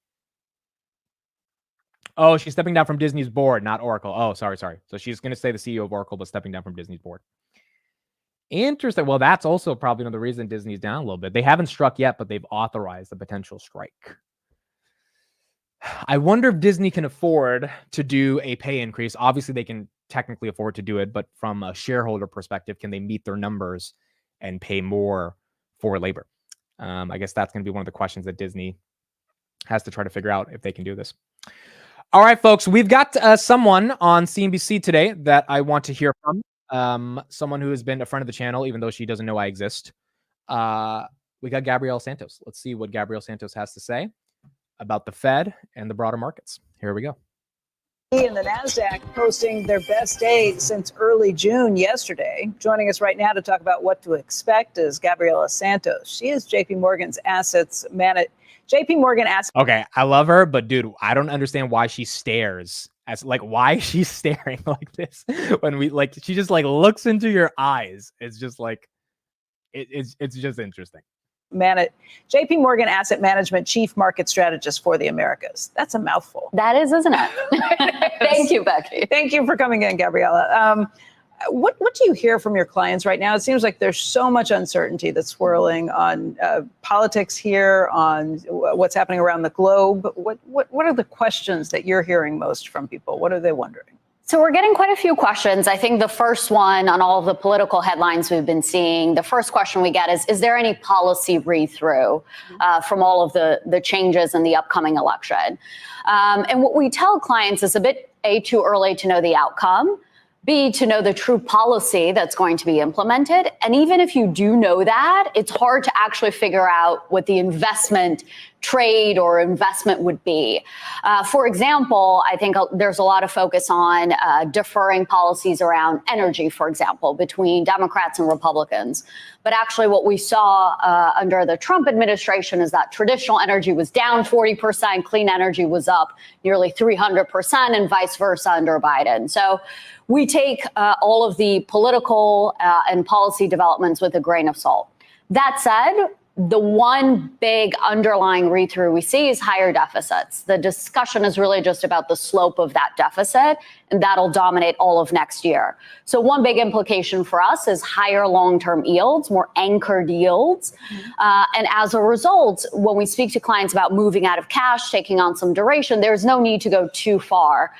Oh, she's stepping down from Disney's board, not Oracle. Oh, sorry. So she's going to stay the CEO of Oracle, but stepping down from Disney's board. Interesting. Well, that's also probably another reason Disney's down a little bit. They haven't struck yet, but they've authorized a potential strike. I wonder if Disney can afford to do a pay increase. Obviously, they can technically afford to do it, but from a shareholder perspective, can they meet their numbers and pay more for labor? I guess that's going to be one of the questions that Disney has to try to figure out if they can do this. All right, folks, we've got someone on CNBC today that I want to hear from. Someone who has been a friend of the channel, even though she doesn't know I exist. We got Gabriella Santos. Let's see what Gabriella Santos has to say about the Fed and the broader markets. Here we go. And the NASDAQ posting their best day since early June yesterday. Joining us right now to talk about what to expect is Gabriella Santos. She is JP Morgan's Okay, I love her, but dude, I don't understand why she stares. Why is she staring like this when she just looks into your eyes. It's just it's just interesting. JP Morgan Asset Management Chief Market Strategist for the Americas. That's a mouthful. That is, isn't it? Thank you, Becky. Thank you for coming in, Gabriella. What do you hear from your clients right now? It seems like there's so much uncertainty that's swirling on politics here, on what's happening around the globe. What are the questions that you're hearing most from people? What are they wondering? So we're getting quite a few questions. I think the first one on all of the political headlines we've been seeing, the first question we get is there any policy read-through from all of the changes in the upcoming election? And what we tell clients is a bit, A, too early to know the outcome, B, to know the true policy that's going to be implemented. And even if you do know that, it's hard to actually figure out what the investment trade or investment would be. For example, I think there's a lot of focus on deferring policies around energy, for example, between Democrats and Republicans. But actually what we saw under the Trump administration is that traditional energy was down 40%, clean energy was up nearly 300%, and vice versa under Biden. So we take all of the political and policy developments with a grain of salt. That said, the one big underlying read-through we see is higher deficits. The discussion is really just about the slope of that deficit, and that'll dominate all of next year. So one big implication for us is higher long-term yields, more anchored yields. And as a result, when we speak to clients about moving out of cash, taking on some duration, there's no need to go too far.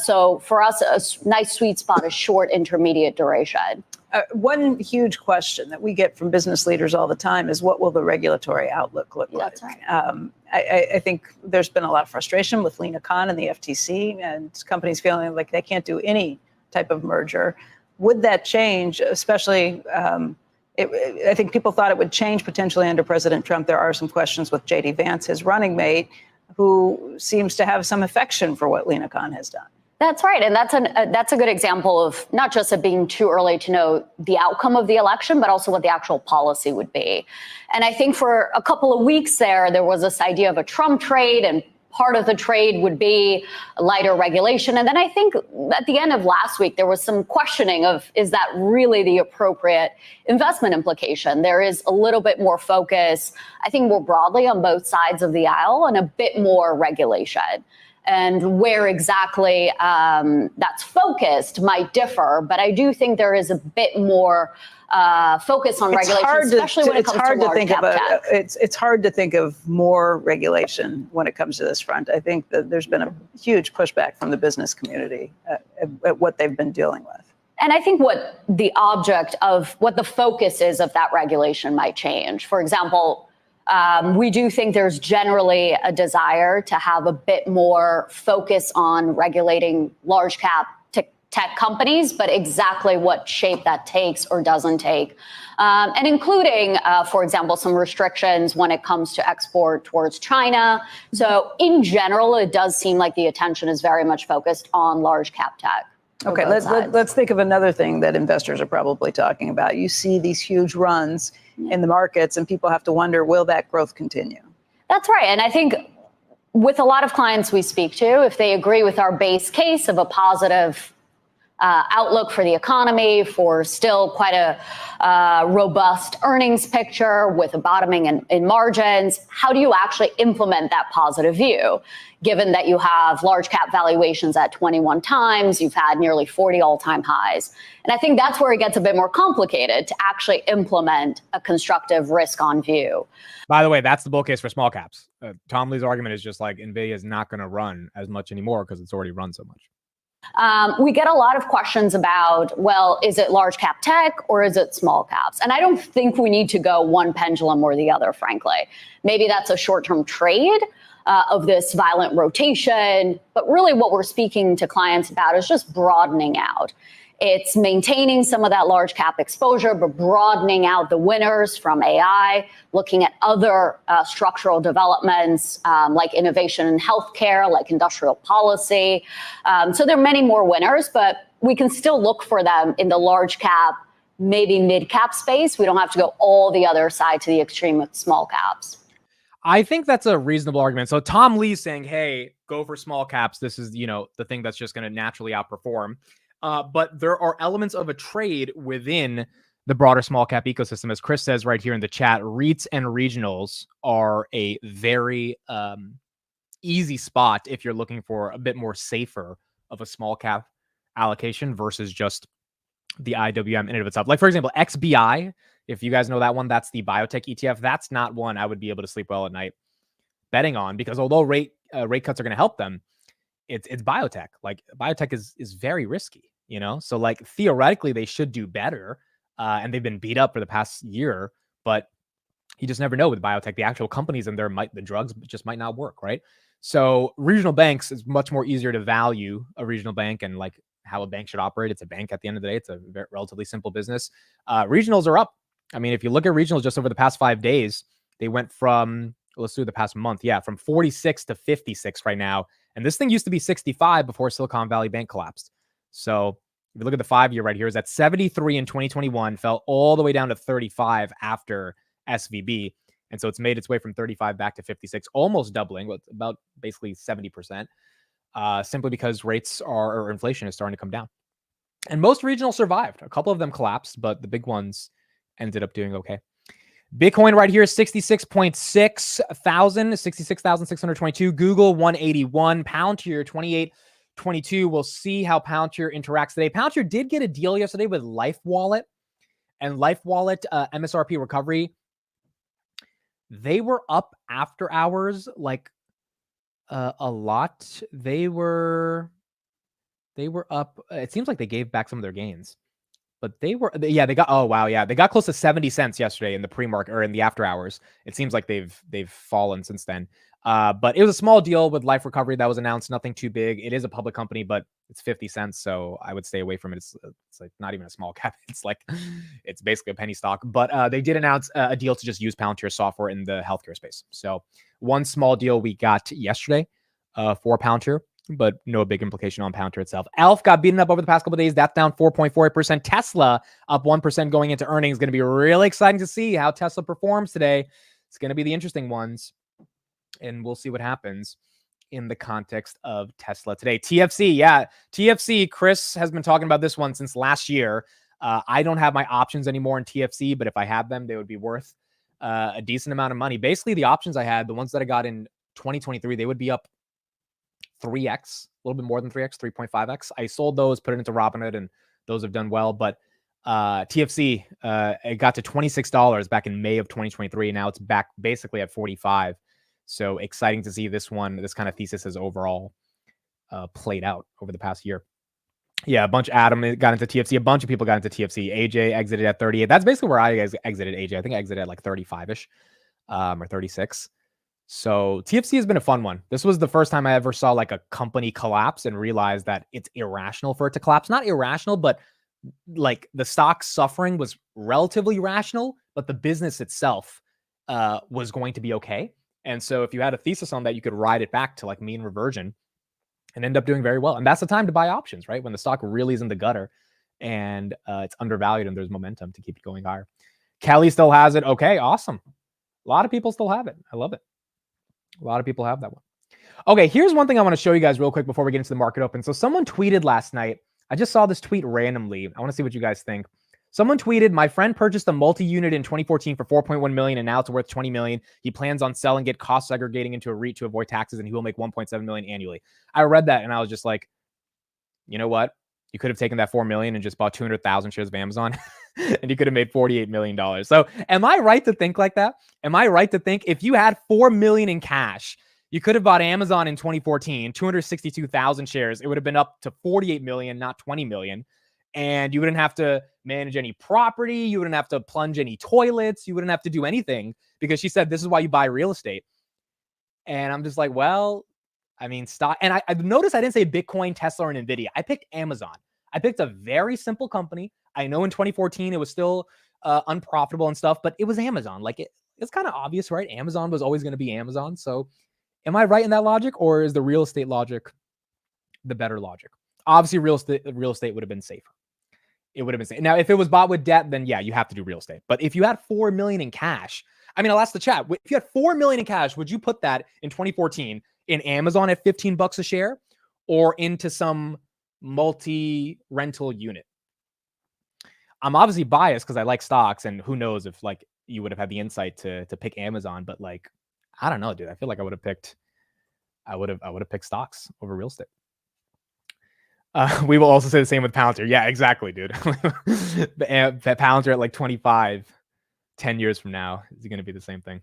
So for us, a nice sweet spot is short, intermediate duration. One huge question that we get from business leaders all the time is what will the regulatory outlook look like? That's right. I think there's been a lot of frustration with Lena Khan and the FTC and companies feeling like they can't do any type of merger. Would that change, especially, I think people thought it would change potentially under President Trump. There are some questions with J.D. Vance, his running mate, who seems to have some affection for what Lena Khan has done. That's right. And that's a good example of not just it being too early to know the outcome of the election, but also what the actual policy would be. And I think for a couple of weeks there was this idea of a Trump trade, and part of the trade would be lighter regulation. And then I think at the end of last week, there was some questioning of, is that really the appropriate investment implication? There is a little bit more focus, I think more broadly on both sides of the aisle, and a bit more regulation. and where exactly that's focused might differ. But I do think there is a bit more focus on regulation, especially when it comes to large cap tech. It's hard to think of more regulation when it comes to this front. I think that there's been a huge pushback from the business community at what they've been dealing with. And I think what the object of what the focus is of that regulation might change. For example, we do think there's generally a desire to have a bit more focus on regulating large cap tech companies, but exactly what shape that takes or doesn't take. And including, for example, some restrictions when it comes to export towards China. So in general, it does seem like the attention is very much focused on large cap tech. Okay, let's think of another thing that investors are probably talking about. You see these huge runs in the markets and people have to wonder, will that growth continue? That's right. And I think with a lot of clients we speak to, if they agree with our base case of a positive outlook for the economy, for still quite a robust earnings picture with a bottoming in margins, how do you actually implement that positive view? Given that you have large cap valuations at 21 times, you've had nearly 40 all-time highs. And I think that's where it gets a bit more complicated to actually implement a constructive risk on view. By the way, that's the bull case for small caps. Tom Lee's argument is just like NVIDIA is not going to run as much anymore because it's already run so much. We get a lot of questions about, well, is it large cap tech or is it small caps? And I don't think we need to go one pendulum or the other, frankly. Maybe that's a short-term trade of this violent rotation. But really what we're speaking to clients about is just broadening out. It's maintaining some of that large cap exposure, but broadening out the winners from AI, looking at other structural developments like innovation in healthcare, like industrial policy. So there are many more winners, but we can still look for them in the large cap, maybe mid cap space. We don't have to go all the other side to the extreme with small caps. I think that's a reasonable argument. So Tom Lee's saying, hey, go for small caps. This is, the thing that's just going to naturally outperform. But there are elements of a trade within the broader small cap ecosystem. As Chris says right here in the chat, REITs and regionals are a very easy spot if you're looking for a bit more safer of a small cap allocation versus just the IWM in and of itself. Like, for example, XBI, if you guys know that one, that's the biotech ETF. That's not one I would be able to sleep well at night betting on, because although rate cuts are going to help them, it's biotech. Like, biotech is very risky, So like theoretically they should do better, and they've been beat up for the past year. But you just never know with biotech. The actual companies in there the drugs just might not work, right? So regional banks is much more easier to value a regional bank and like how a bank should operate. It's a bank at the end of the day. It's a relatively simple business. Regionals are up. I mean, if you look at regionals just over the past 5 days, they went from, let's do the past month. Yeah, from 46 to 56 right now. And this thing used to be 65 before Silicon Valley Bank collapsed. So if you look at the 5-year right here, is at 73 in 2021, fell all the way down to 35 after SVB. And so it's made its way from 35 back to 56, almost doubling, with about basically 70%, simply because rates or inflation is starting to come down. And most regionals survived. A couple of them collapsed, but the big ones ended up doing okay. Bitcoin right here is 66.6 thousand, 66,622. Google 181. Palantir 2822. We'll see how Palantir interacts today. Palantir did get a deal yesterday with LifeWallet, and LifeWallet MSRP recovery. They were up after hours, like a lot. They were up. It seems like they gave back some of their gains. But they got close to 70 cents yesterday in the pre-market or in the after hours. It seems like they've fallen since then. But it was a small deal with Life Recovery that was announced, nothing too big. It is a public company, but it's 50 cents, so I would stay away from it. It's like not even a small cap. It's basically a penny stock. But they did announce a deal to just use Palantir software in the healthcare space. So one small deal we got yesterday for Palantir, but no big implication on Palantir itself. ELF got beaten up over the past couple of days. That's down 4.48%. Tesla up 1% going into earnings. Going to be really exciting to see how Tesla performs today. It's going to be the interesting ones, and we'll see what happens in the context of Tesla today. TFC, yeah. TFC, Chris has been talking about this one since last year. I don't have my options anymore in TFC, but if I had them, they would be worth a decent amount of money. Basically, the options I had, the ones that I got in 2023, they would be up 3x, a little bit more than 3x, 3.5x. I sold those, put it into Robinhood, and those have done well. But TFC, it got to $26 back in May of 2023. Now it's back basically at 45. So exciting to see this kind of thesis has overall played out over the past year. Yeah, Adam got into TFC. A bunch of people got into TFC. AJ exited at 38. That's basically where I exited AJ. I think I exited at like 35-ish or 36. So TFC has been a fun one. This was the first time I ever saw like a company collapse and realized that it's irrational for it to collapse. Not irrational, but like the stock suffering was relatively rational, but the business itself was going to be okay. And so if you had a thesis on that, you could ride it back to like mean reversion and end up doing very well. And that's the time to buy options, right? When the stock really is in the gutter and it's undervalued and there's momentum to keep it going higher. Kelly still has it. Okay, awesome. A lot of people still have it. I love it. A lot of people have that one. Okay, here's one thing I want to show you guys real quick before we get into the market open. So someone tweeted last night. I just saw this tweet randomly. I want to see what you guys think. Someone tweeted, my friend purchased a multi-unit in 2014 for 4.1 million and now it's worth 20 million. He plans on selling it, cost segregating into a REIT to avoid taxes, and he will make 1.7 million annually. I read that and I was just like, you know what? You could have taken that 4 million and just bought 200,000 shares of Amazon and you could have made $48 million. So am I right to think like that? Am I right to think if you had 4 million in cash, you could have bought Amazon in 2014, 262,000 shares. It would have been up to 48 million, not 20 million. And you wouldn't have to manage any property. You wouldn't have to plunge any toilets. You wouldn't have to do anything, because she said, this is why you buy real estate. And I'm just like, well, I mean, stock. And I've noticed I didn't say Bitcoin, Tesla, and Nvidia. I picked Amazon. I picked a very simple company. I know in 2014, it was still unprofitable and stuff, but it was Amazon. Like it's kind of obvious, right? Amazon was always going to be Amazon. So am I right in that logic, or is the real estate logic the better logic? Obviously, real estate would have been safer. It would have been safe. Now, if it was bought with debt, then yeah, you have to do real estate. But if you had 4 million in cash, I mean, I'll ask the chat. If you had 4 million in cash, would you put that in 2014 in Amazon at $15 a share, or into some multi-rental unit? I'm obviously biased because I like stocks, and who knows if like you would have had the insight to pick Amazon, but like, I don't know, dude. I feel like I would have picked stocks over real estate. We will also say the same with Palantir. Yeah, exactly, dude. Palantir at like 25, 10 years from now is going to be the same thing.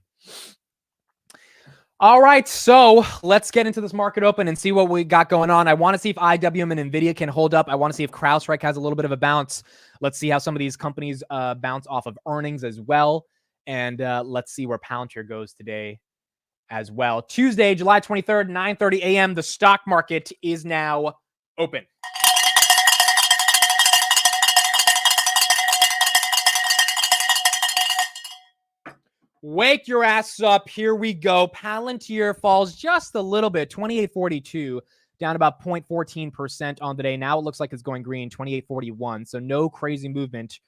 All right, so let's get into this market open and see what we got going on. I want to see if IWM and NVIDIA can hold up. I want to see if CrowdStrike has a little bit of a bounce. Let's see how some of these companies bounce off of earnings as well. And let's see where Palantir goes today as well. Tuesday, July 23rd, 9:30 a.m. The stock market is now open. Wake your ass up. Here we go. Palantir falls just a little bit, 28.42, down about 0.14% on the day. Now it looks like it's going green, 28.41. So no crazy movement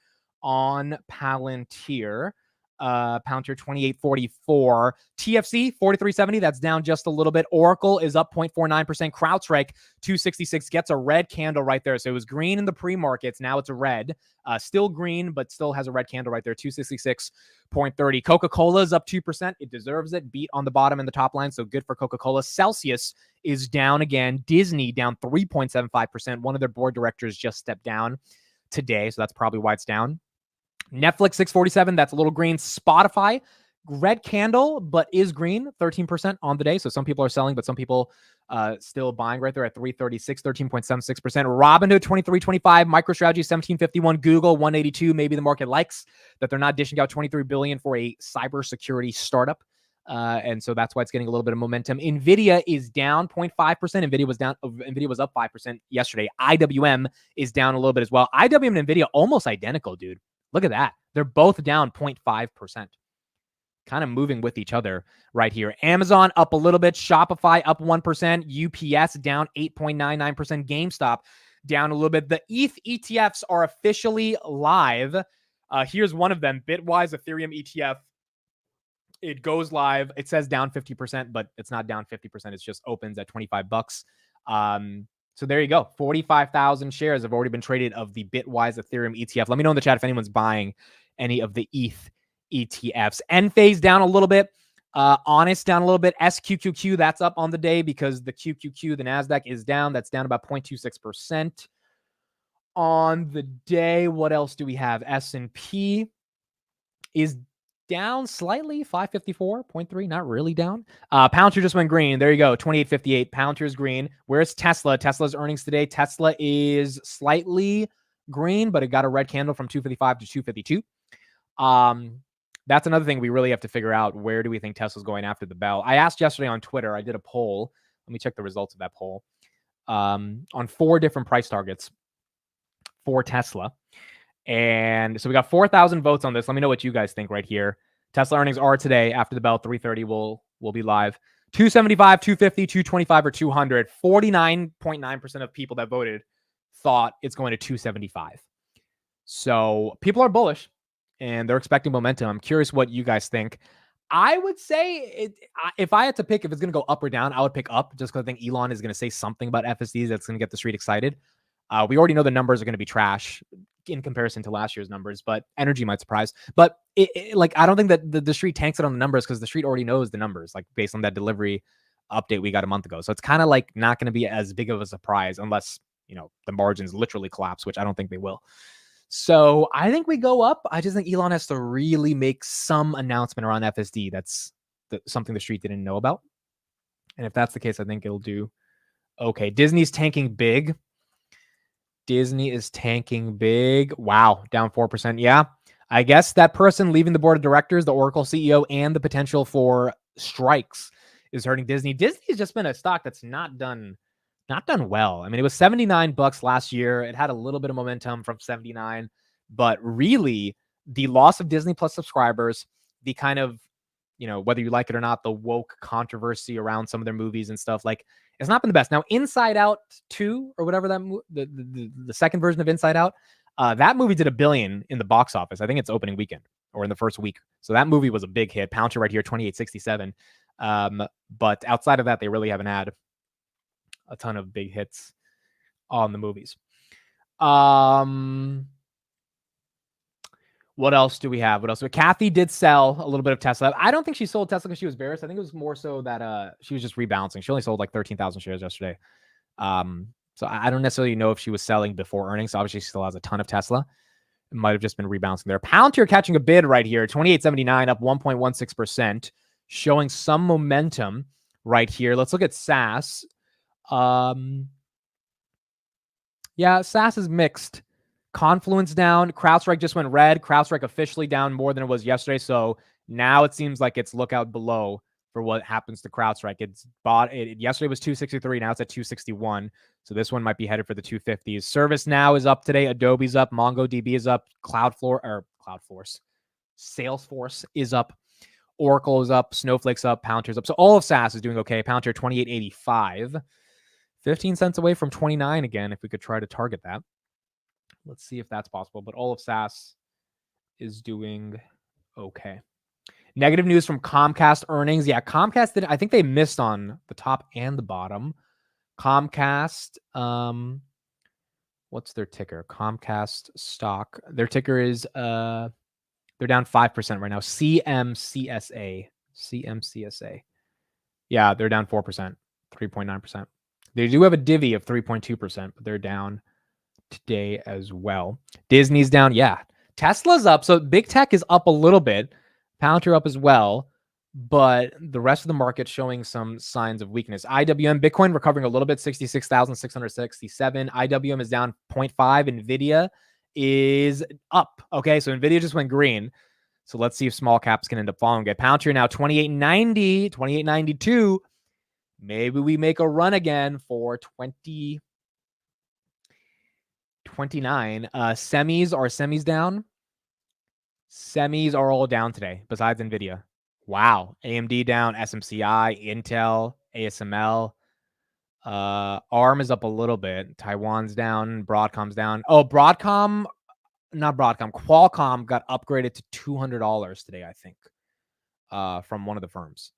on Palantir. Palantir 28.44. TFC 43.70. That's down just a little bit. Oracle is up 0.49%. CrowdStrike 266 gets a red candle right there. So it was green in the pre-markets. Now it's a red. Still green, but still has a red candle right there. 266.30. Coca-Cola is up 2%. It deserves it. Beat on the bottom and the top line. So good for Coca-Cola. Celsius is down again. Disney down 3.75%. One of their board directors just stepped down today. So that's probably why it's down. Netflix 647, that's a little green. Spotify, red candle, but is green, 13% on the day. So some people are selling, but some people still buying right there at 336, 13.76%. Robinhood 23.25, MicroStrategy 17.51, Google 182. Maybe the market likes that they're not dishing out $23 billion for a cybersecurity startup. And so that's why it's getting a little bit of momentum. Nvidia is down 0.5%. Nvidia was up 5% yesterday. IWM is down a little bit as well. IWM and Nvidia almost identical, dude. Look at that. They're both down 0.5%. Kind of moving with each other right here. Amazon up a little bit. Shopify up 1%. UPS down 8.99%. GameStop down a little bit. The ETH ETFs are officially live. Here's one of them. Bitwise Ethereum ETF. It goes live. It says down 50%, but it's not down 50%. It just opens at $25. So there you go. 45,000 shares have already been traded of the Bitwise Ethereum ETF. Let me know in the chat if anyone's buying any of the ETH ETFs. Enphase down a little bit. Honest down a little bit. SQQQ, that's up on the day because the QQQ, the NASDAQ, is down. That's down about 0.26% on the day. What else do we have? S&P is down slightly, 554.3, not really down. Palantir just went green. There you go, 28.58. Palantir's green. Where's Tesla? Tesla's earnings today. Tesla is slightly green, but it got a red candle from 255 to 252. That's another thing we really have to figure out. Where do we think Tesla's going after the bell? I asked yesterday on Twitter. I did a poll. Let me check the results of that poll. On 4 different price targets for Tesla. And so we got 4,000 votes on this. Let me know what you guys think right here. Tesla earnings are today after the bell, 3:30. We'll be live. 275, 250, 225, or 200. 49.9% of people that voted thought it's going to 275. So people are bullish and they're expecting momentum. I'm curious what you guys think. I would say if I had to pick if it's going to go up or down, I would pick up just because I think Elon is going to say something about FSDs that's going to get the street excited. We already know the numbers are going to be trash in comparison to last year's numbers, but energy might surprise. But I don't think that the street tanks it on the numbers because the street already knows the numbers, like based on that delivery update we got a month ago. So it's kind of like not going to be as big of a surprise unless, the margins literally collapse, which I don't think they will. So I think we go up. I just think Elon has to really make some announcement around FSD. That's something the street didn't know about. And if that's the case, I think it'll do okay. Disney's tanking big. Disney is tanking big. Wow, down 4%. Yeah, I guess that person leaving the board of directors, the Oracle CEO, and the potential for strikes is hurting Disney. Disney has just been a stock that's not done well. I mean, it was $79 last year. It had a little bit of momentum from 79, but really the loss of Disney Plus subscribers, the kind of, whether you like it or not, the woke controversy around some of their movies and stuff, like, it's not been the best. Now, Inside Out 2 or whatever the second version of Inside Out, that movie did $1 billion in the box office. I think it's opening weekend or in the first week. So that movie was a big hit. Palantir right here, 28.67. But outside of that, they really haven't had a ton of big hits on the movies. What else do we have? Kathy did sell a little bit of Tesla. I don't think she sold Tesla because she was bearish. I think it was more so that she was just rebalancing. She only sold like 13,000 shares yesterday. So I don't necessarily know if she was selling before earnings. So obviously, she still has a ton of Tesla. It might have just been rebalancing there. Palantir catching a bid right here, 28.79, up 1.16%, showing some momentum right here. Let's look at SAS. Yeah, SAS is mixed. Confluence down. CrowdStrike just went red. CrowdStrike officially down more than it was yesterday. So now it seems like it's lookout below for what happens to CrowdStrike. Yesterday was 263. Now it's at 261. So this one might be headed for the 250s. ServiceNow is up today. Adobe's up. MongoDB is up. Salesforce is up. Oracle is up. Snowflake's up. Palantir's up. So all of SAS is doing okay. Palantir 28.85. 15 cents away from 29 again, if we could try to target that. Let's see if that's possible. But all of SAS is doing okay. Negative news from Comcast earnings. Yeah, Comcast I think they missed on the top and the bottom. Comcast, what's their ticker? Comcast stock. Their ticker is they're down 5% right now. CMCSA. Yeah, they're down 4%, 3.9%. They do have a divvy of 3.2%, but they're down today as well. Disney's down. Yeah. Tesla's up. So big tech is up a little bit. Palantir up as well. But the rest of the market showing some signs of weakness. IWM, Bitcoin recovering a little bit, 66,667. IWM is down 0.5. NVIDIA is up. Okay, so NVIDIA just went green. So let's see if small caps can end up following it. Palantir now 28.90, 28.92. Maybe we make a run again for 2029. Semis down. Semis are all down today, besides NVIDIA. Wow. AMD down, SMCI, Intel, ASML. ARM is up a little bit. Taiwan's down. Broadcom's down. Oh, Qualcomm got upgraded to $200 today, I think, from one of the firms.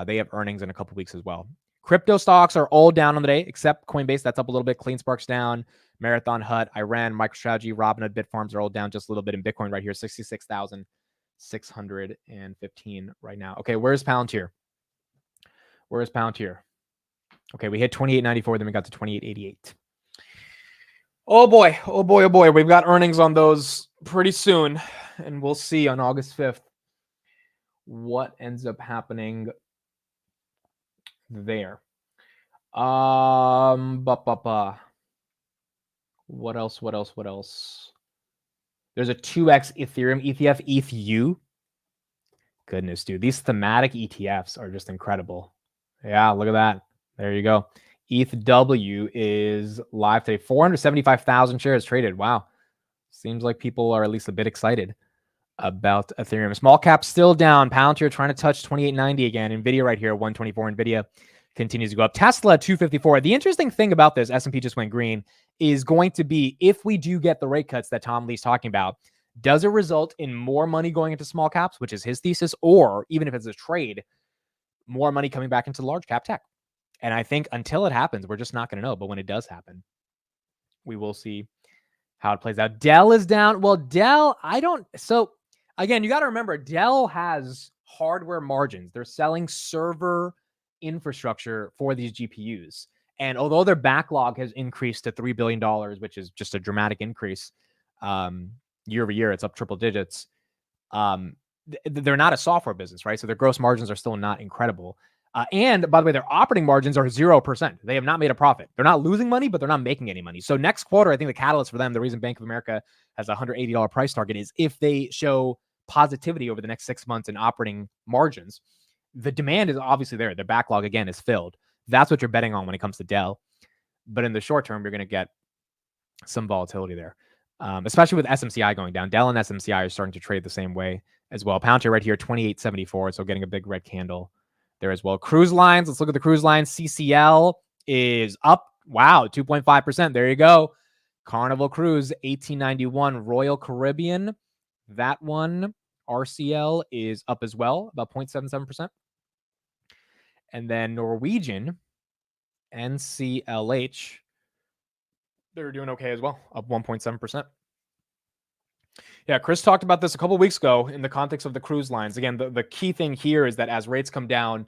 They have earnings in a couple weeks as well. Crypto stocks are all down on the day, except Coinbase. That's up a little bit. CleanSpark's down. Marathon, Hut, Iran, MicroStrategy, Robinhood, Bitfarms are all down just a little bit. In Bitcoin right here, 66,000 615 right now. Okay, where's Palantir? Where's Palantir? Okay, we hit 28.94, then we got to 28.88. Oh boy, oh boy, oh boy. We've got earnings on those pretty soon, and we'll see on August 5th what ends up happening there. What else? What else? What else? There's a 2x Ethereum ETF, ETHU. Goodness, dude. These thematic ETFs are just incredible. Yeah, look at that. There you go. ETHW is live today. 475,000 shares traded. Wow. Seems like people are at least a bit excited about Ethereum. Small cap still down. Palantir trying to touch 28.90 again. NVIDIA right here, 124. NVIDIA continues to go up. Tesla, 254. The interesting thing about this, S&P just went green, is going to be if we do get the rate cuts that Tom Lee's talking about, does it result in more money going into small caps, which is his thesis, or even if it's a trade, more money coming back into large cap tech? And I think until it happens, we're just not going to know. But when it does happen, we will see how it plays out. Dell is down. Well, Dell, so again, you got to remember, Dell has hardware margins. They're selling server infrastructure for these GPUs. And although their backlog has increased to $3 billion, which is just a dramatic increase year over year, it's up triple digits. They're not a software business, right? So their gross margins are still not incredible. And by the way, their operating margins are 0%. They have not made a profit. They're not losing money, but they're not making any money. So next quarter, I think the catalyst for them, the reason Bank of America has a $180 price target is if they show positivity over the next 6 months in operating margins, the demand is obviously there. The backlog, again, is filled. That's what you're betting on when it comes to Dell. But in the short term, you're going to get some volatility there, especially with SMCI going down. Dell and SMCI are starting to trade the same way as well. Palantir right here, 28.74. So getting a big red candle there as well. Cruise lines. Let's look at the cruise lines. CCL is up. Wow, 2.5%. There you go. Carnival Cruise, 1891. Royal Caribbean, that one, RCL, is up as well, about 0.77%. And then Norwegian, NCLH, they're doing okay as well, up 1.7%. Yeah, Chris talked about this a couple of weeks ago in the context of the cruise lines. Again, the key thing here is that as rates come down,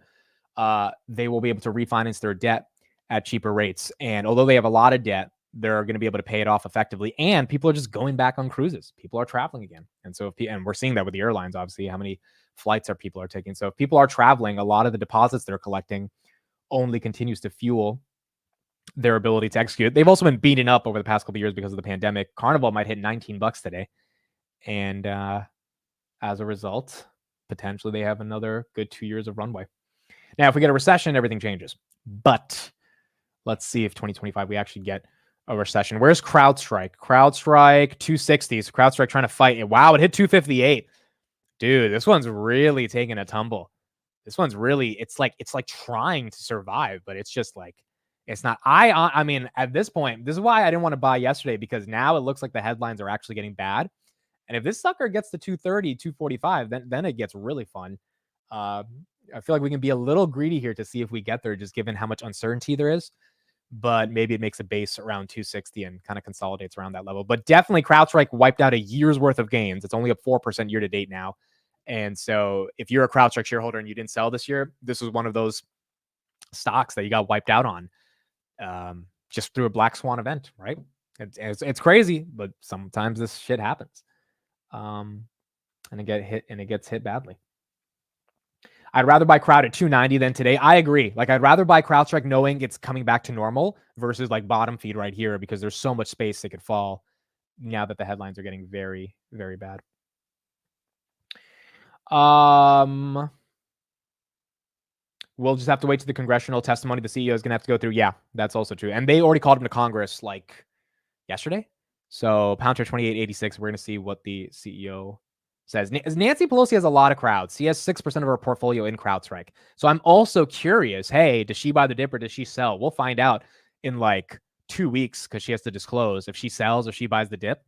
they will be able to refinance their debt at cheaper rates. And although they have a lot of debt, they're going to be able to pay it off effectively. And people are just going back on cruises. People are traveling again. And so, and we're seeing that with the airlines, obviously, how many flights people are taking. So if people are traveling, a lot of the deposits they're collecting only continues to fuel their ability to execute. They've also been beaten up over the past couple of years because of the pandemic. Carnival might hit $19 today. And as a result, potentially they have another good 2 years of runway. Now, if we get a recession, everything changes. But let's see if 2025 we actually get a recession. Where's CrowdStrike? CrowdStrike 260s. CrowdStrike trying to fight it. Wow, it hit 258. Dude, this one's really taking a tumble. This one's really, it's like trying to survive, but it's just like, it's not. I mean, at this point, this is why I didn't want to buy yesterday, because now it looks like the headlines are actually getting bad. And if this sucker gets to 230, 245, then it gets really fun. I feel like we can be a little greedy here to see if we get there, just given how much uncertainty there is. But maybe it makes a base around 260 and kind of consolidates around that level. But definitely CrowdStrike wiped out a year's worth of gains. It's only up 4% year to date now. And so if you're a CrowdStrike shareholder and you didn't sell this year, this was one of those stocks that you got wiped out on just through a black swan event, right? It's crazy, but sometimes this shit happens. And it gets hit badly. I'd rather buy Crowd at 290 than today. I agree. Like, I'd rather buy CrowdStrike knowing it's coming back to normal versus like bottom feed right here, because there's so much space it could fall now that the headlines are getting very, very bad. We'll just have to wait to the congressional testimony the CEO is going to have to go through. Yeah, that's also true. And they already called him to Congress like yesterday. So Palantir 28.86. We're going to see what the CEO says. Nancy Pelosi has a lot of crowds. She has 6% of her portfolio in CrowdStrike. So I'm also curious, hey, does she buy the dip or does she sell? We'll find out in like 2 weeks, because she has to disclose if she sells or she buys the dip.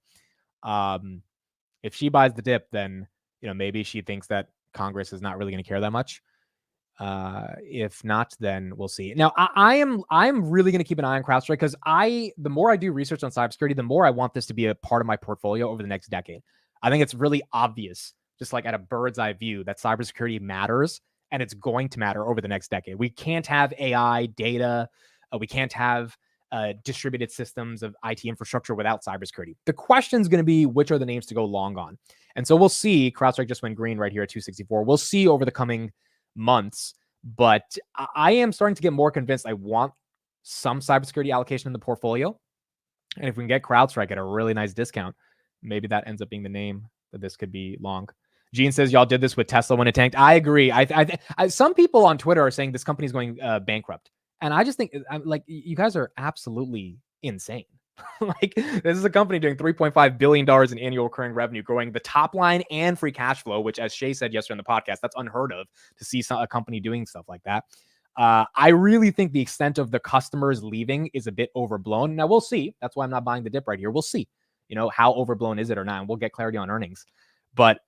If she buys the dip, then maybe she thinks that Congress is not really going to care that much. If not, then we'll see. Now, I'm really going to keep an eye on CrowdStrike, because the more I do research on cybersecurity, the more I want this to be a part of my portfolio over the next decade. I think it's really obvious just like at a bird's eye view, that cybersecurity matters, and it's going to matter over the next decade. We can't have AI data. We can't have distributed systems of IT infrastructure without cybersecurity. The question is going to be, which are the names to go long on? And so we'll see. CrowdStrike just went green right here at 264. We'll see over the coming months. But I am starting to get more convinced I want some cybersecurity allocation in the portfolio. And if we can get CrowdStrike at a really nice discount, maybe that ends up being the name that this could be long. Gene says, y'all did this with Tesla when it tanked. I agree. Some people on Twitter are saying this company is going bankrupt. And I just think, like, you guys are absolutely insane. Like, this is a company doing $3.5 billion in annual recurring revenue, growing the top line and free cash flow, which, as Shay said yesterday on the podcast, that's unheard of to see a company doing stuff like that. I really think the extent of the customers leaving is a bit overblown. Now, we'll see. That's why I'm not buying the dip right here. We'll see, how overblown is it or not, and we'll get clarity on earnings. But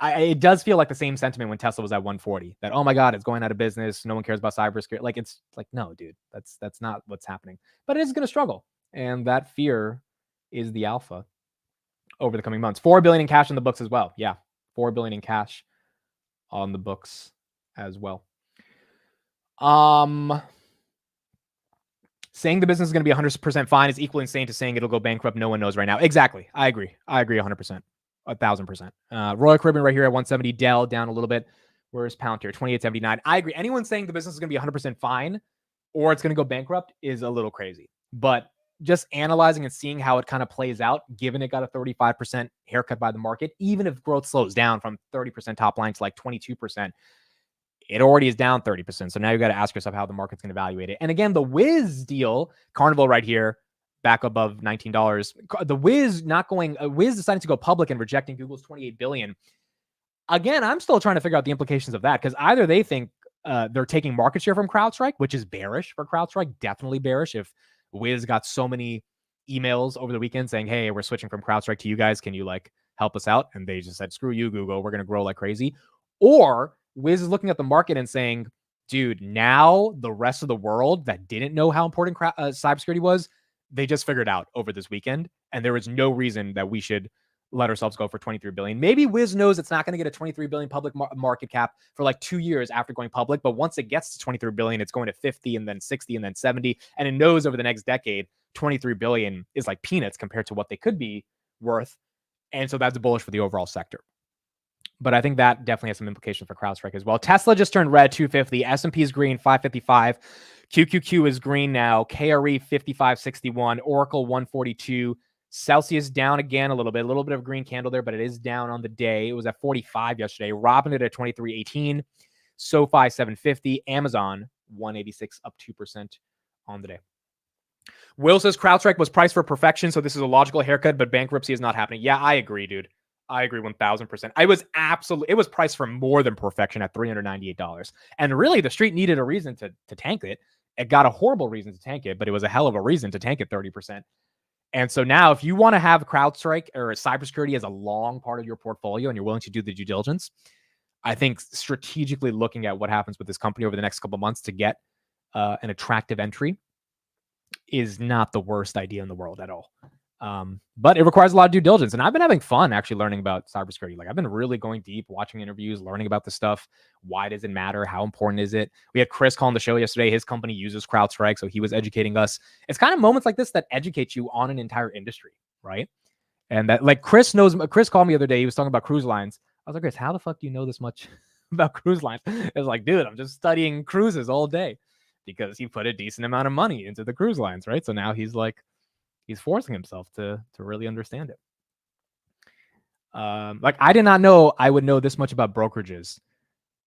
it does feel like the same sentiment when Tesla was at 140, that, oh my God, it's going out of business. No one cares about cybersecurity. Like, it's like, no, dude, that's not what's happening. But it is going to struggle. And that fear is the alpha over the coming months. $4 billion in cash on the books as well. Yeah, $4 billion in cash on the books as well. Saying the business is going to be 100% fine is equally insane to saying it'll go bankrupt. No one knows right now. Exactly. I agree 100%. 1,000%. Royal Caribbean right here at 170. Dell down a little bit. Where's Palantir? 28.79. I agree. Anyone saying the business is going to be 100% fine or it's going to go bankrupt is a little crazy. But just analyzing and seeing how it kind of plays out, given it got a 35% haircut by the market, even if growth slows down from 30% top line to like 22%, it already is down 30%. So now you got to ask yourself how the market's going to evaluate it. And again, the Wiz deal, Carnival right here, back above $19. The Wiz Wiz deciding to go public and rejecting Google's $28 billion. Again, I'm still trying to figure out the implications of that, because either they think they're taking market share from CrowdStrike, which is bearish for CrowdStrike, definitely bearish. If Wiz got so many emails over the weekend saying, hey, we're switching from CrowdStrike to you guys, can you like help us out? And they just said, screw you, Google, we're going to grow like crazy. Or Wiz is looking at the market and saying, dude, now the rest of the world that didn't know how important cybersecurity was, they just figured out over this weekend. And there is no reason that we should let ourselves go for $23 billion. Maybe Wiz knows it's not going to get a $23 billion public market cap for like 2 years after going public. But once it gets to $23 billion, it's going to 50 and then 60 and then 70. And it knows over the next decade, $23 billion is like peanuts compared to what they could be worth. And so that's bullish for the overall sector. But I think that definitely has some implications for CrowdStrike as well. Tesla just turned red, 250. S&P is green, 555. QQQ is green now. KRE, 5561. Oracle, 142. Celsius down again a little bit of green candle there, but it is down on the day. It was at 45 yesterday. Robinhood at 23.18. SoFi, 750. Amazon, 186, up 2% on the day. Will says CrowdStrike was priced for perfection, so this is a logical haircut, but bankruptcy is not happening. Yeah, I agree, dude. I agree 1,000%. It was priced for more than perfection at $398. And really, the street needed a reason to tank it. It got a horrible reason to tank it, but it was a hell of a reason to tank it 30%. And so now, if you want to have CrowdStrike or cybersecurity as a long part of your portfolio and you're willing to do the due diligence, I think strategically looking at what happens with this company over the next couple of months to get an attractive entry is not the worst idea in the world at all. But it requires a lot of due diligence. And I've been having fun actually learning about cybersecurity. Like, I've been really going deep, watching interviews, learning about the stuff. Why does it matter? How important is it? We had Chris calling the show yesterday. His company uses CrowdStrike, so he was educating us. It's kind of moments like this that educate you on an entire industry, right? And that, like, Chris called me the other day. He was talking about cruise lines. I was like, Chris, how the fuck do you know this much about cruise lines? It was like, dude, I'm just studying cruises all day, because he put a decent amount of money into the cruise lines, right? So now he's forcing himself to really understand it. Like, I did not know I would know this much about brokerages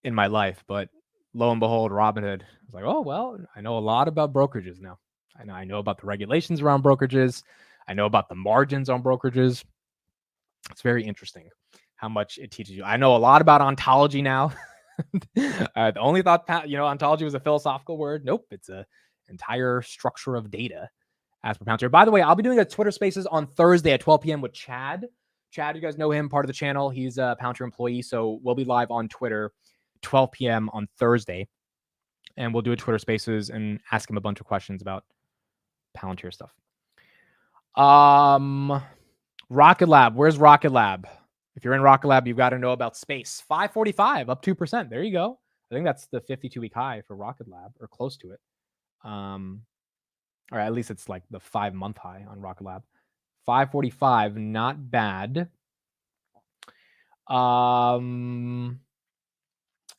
in my life, but lo and behold, Robinhood was like, oh, well, I know a lot about brokerages now. I know about the regulations around brokerages. I know about the margins on brokerages. It's very interesting how much it teaches you. I know a lot about ontology now. The only thought, ontology was a philosophical word. Nope, it's an entire structure of data. As per Palantir. By the way, I'll be doing a Twitter Spaces on Thursday at 12 p.m. with Chad. Chad, you guys know him, part of the channel. He's a Palantir employee, so we'll be live on Twitter 12 p.m. on Thursday, and we'll do a Twitter Spaces and ask him a bunch of questions about Palantir stuff. Rocket Lab. Where's Rocket Lab? If you're in Rocket Lab, you've got to know about space. 545, up 2%. There you go. I think that's the 52-week high for Rocket Lab, or close to it. Or at least it's like the 5-month high on Rocket Lab. 545, not bad.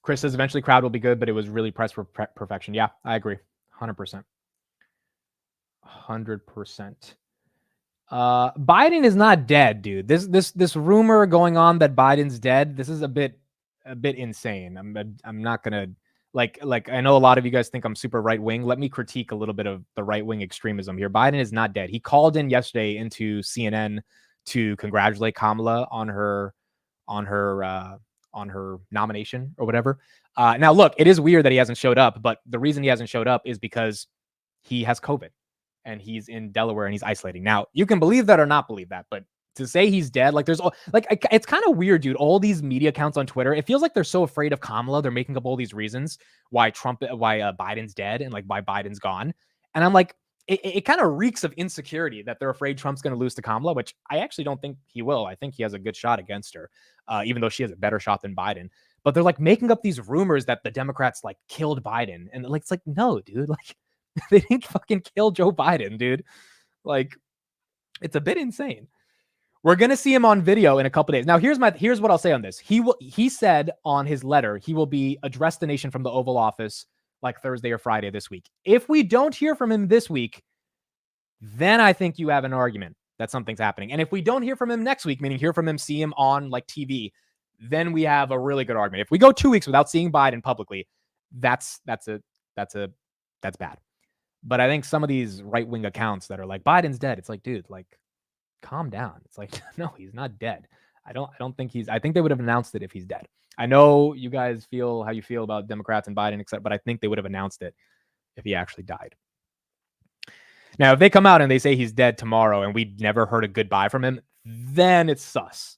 Chris says eventually crowd will be good, but it was really pressed for perfection. Yeah, I agree. 100%. 100%. Biden is not dead, dude. This rumor going on that Biden's dead, this is a bit insane. I'm not gonna like I know a lot of you guys think I'm super right wing. Let me critique a little bit of the right wing extremism here. Biden is not dead. He called in yesterday into CNN to congratulate Kamala on her nomination or whatever. Now look, it is weird that he hasn't showed up, but the reason he hasn't showed up is because he has COVID and he's in Delaware and he's isolating. Now you can believe that or not believe that, but to say he's dead, like there's like, it's kind of weird, dude. All these media accounts on Twitter, it feels like they're so afraid of Kamala. They're making up all these reasons why Biden's dead and like why Biden's gone. And I'm like, it kind of reeks of insecurity that they're afraid Trump's going to lose to Kamala, which I actually don't think he will. I think he has a good shot against her, even though she has a better shot than Biden. But they're like making up these rumors that the Democrats like killed Biden. And like, it's like, no, dude, like they didn't fucking kill Joe Biden, dude. Like, it's a bit insane. We're going to see him on video in a couple days. Now, here's what I'll say on this. He said on his letter, he will be address the nation from the Oval Office like Thursday or Friday this week. If we don't hear from him this week, then I think you have an argument that something's happening. And if we don't hear from him next week, meaning hear from him, see him on like TV, then we have a really good argument. If we go 2 weeks without seeing Biden publicly, that's bad. But I think some of these right-wing accounts that are like Biden's dead, it's like, dude, like calm down. It's like, no, he's not dead. I don't think I think they would have announced it if he's dead. I know you guys feel how you feel about Democrats and Biden, but I think they would have announced it if he actually died. Now, if they come out and they say he's dead tomorrow and we never heard a goodbye from him, then it's sus.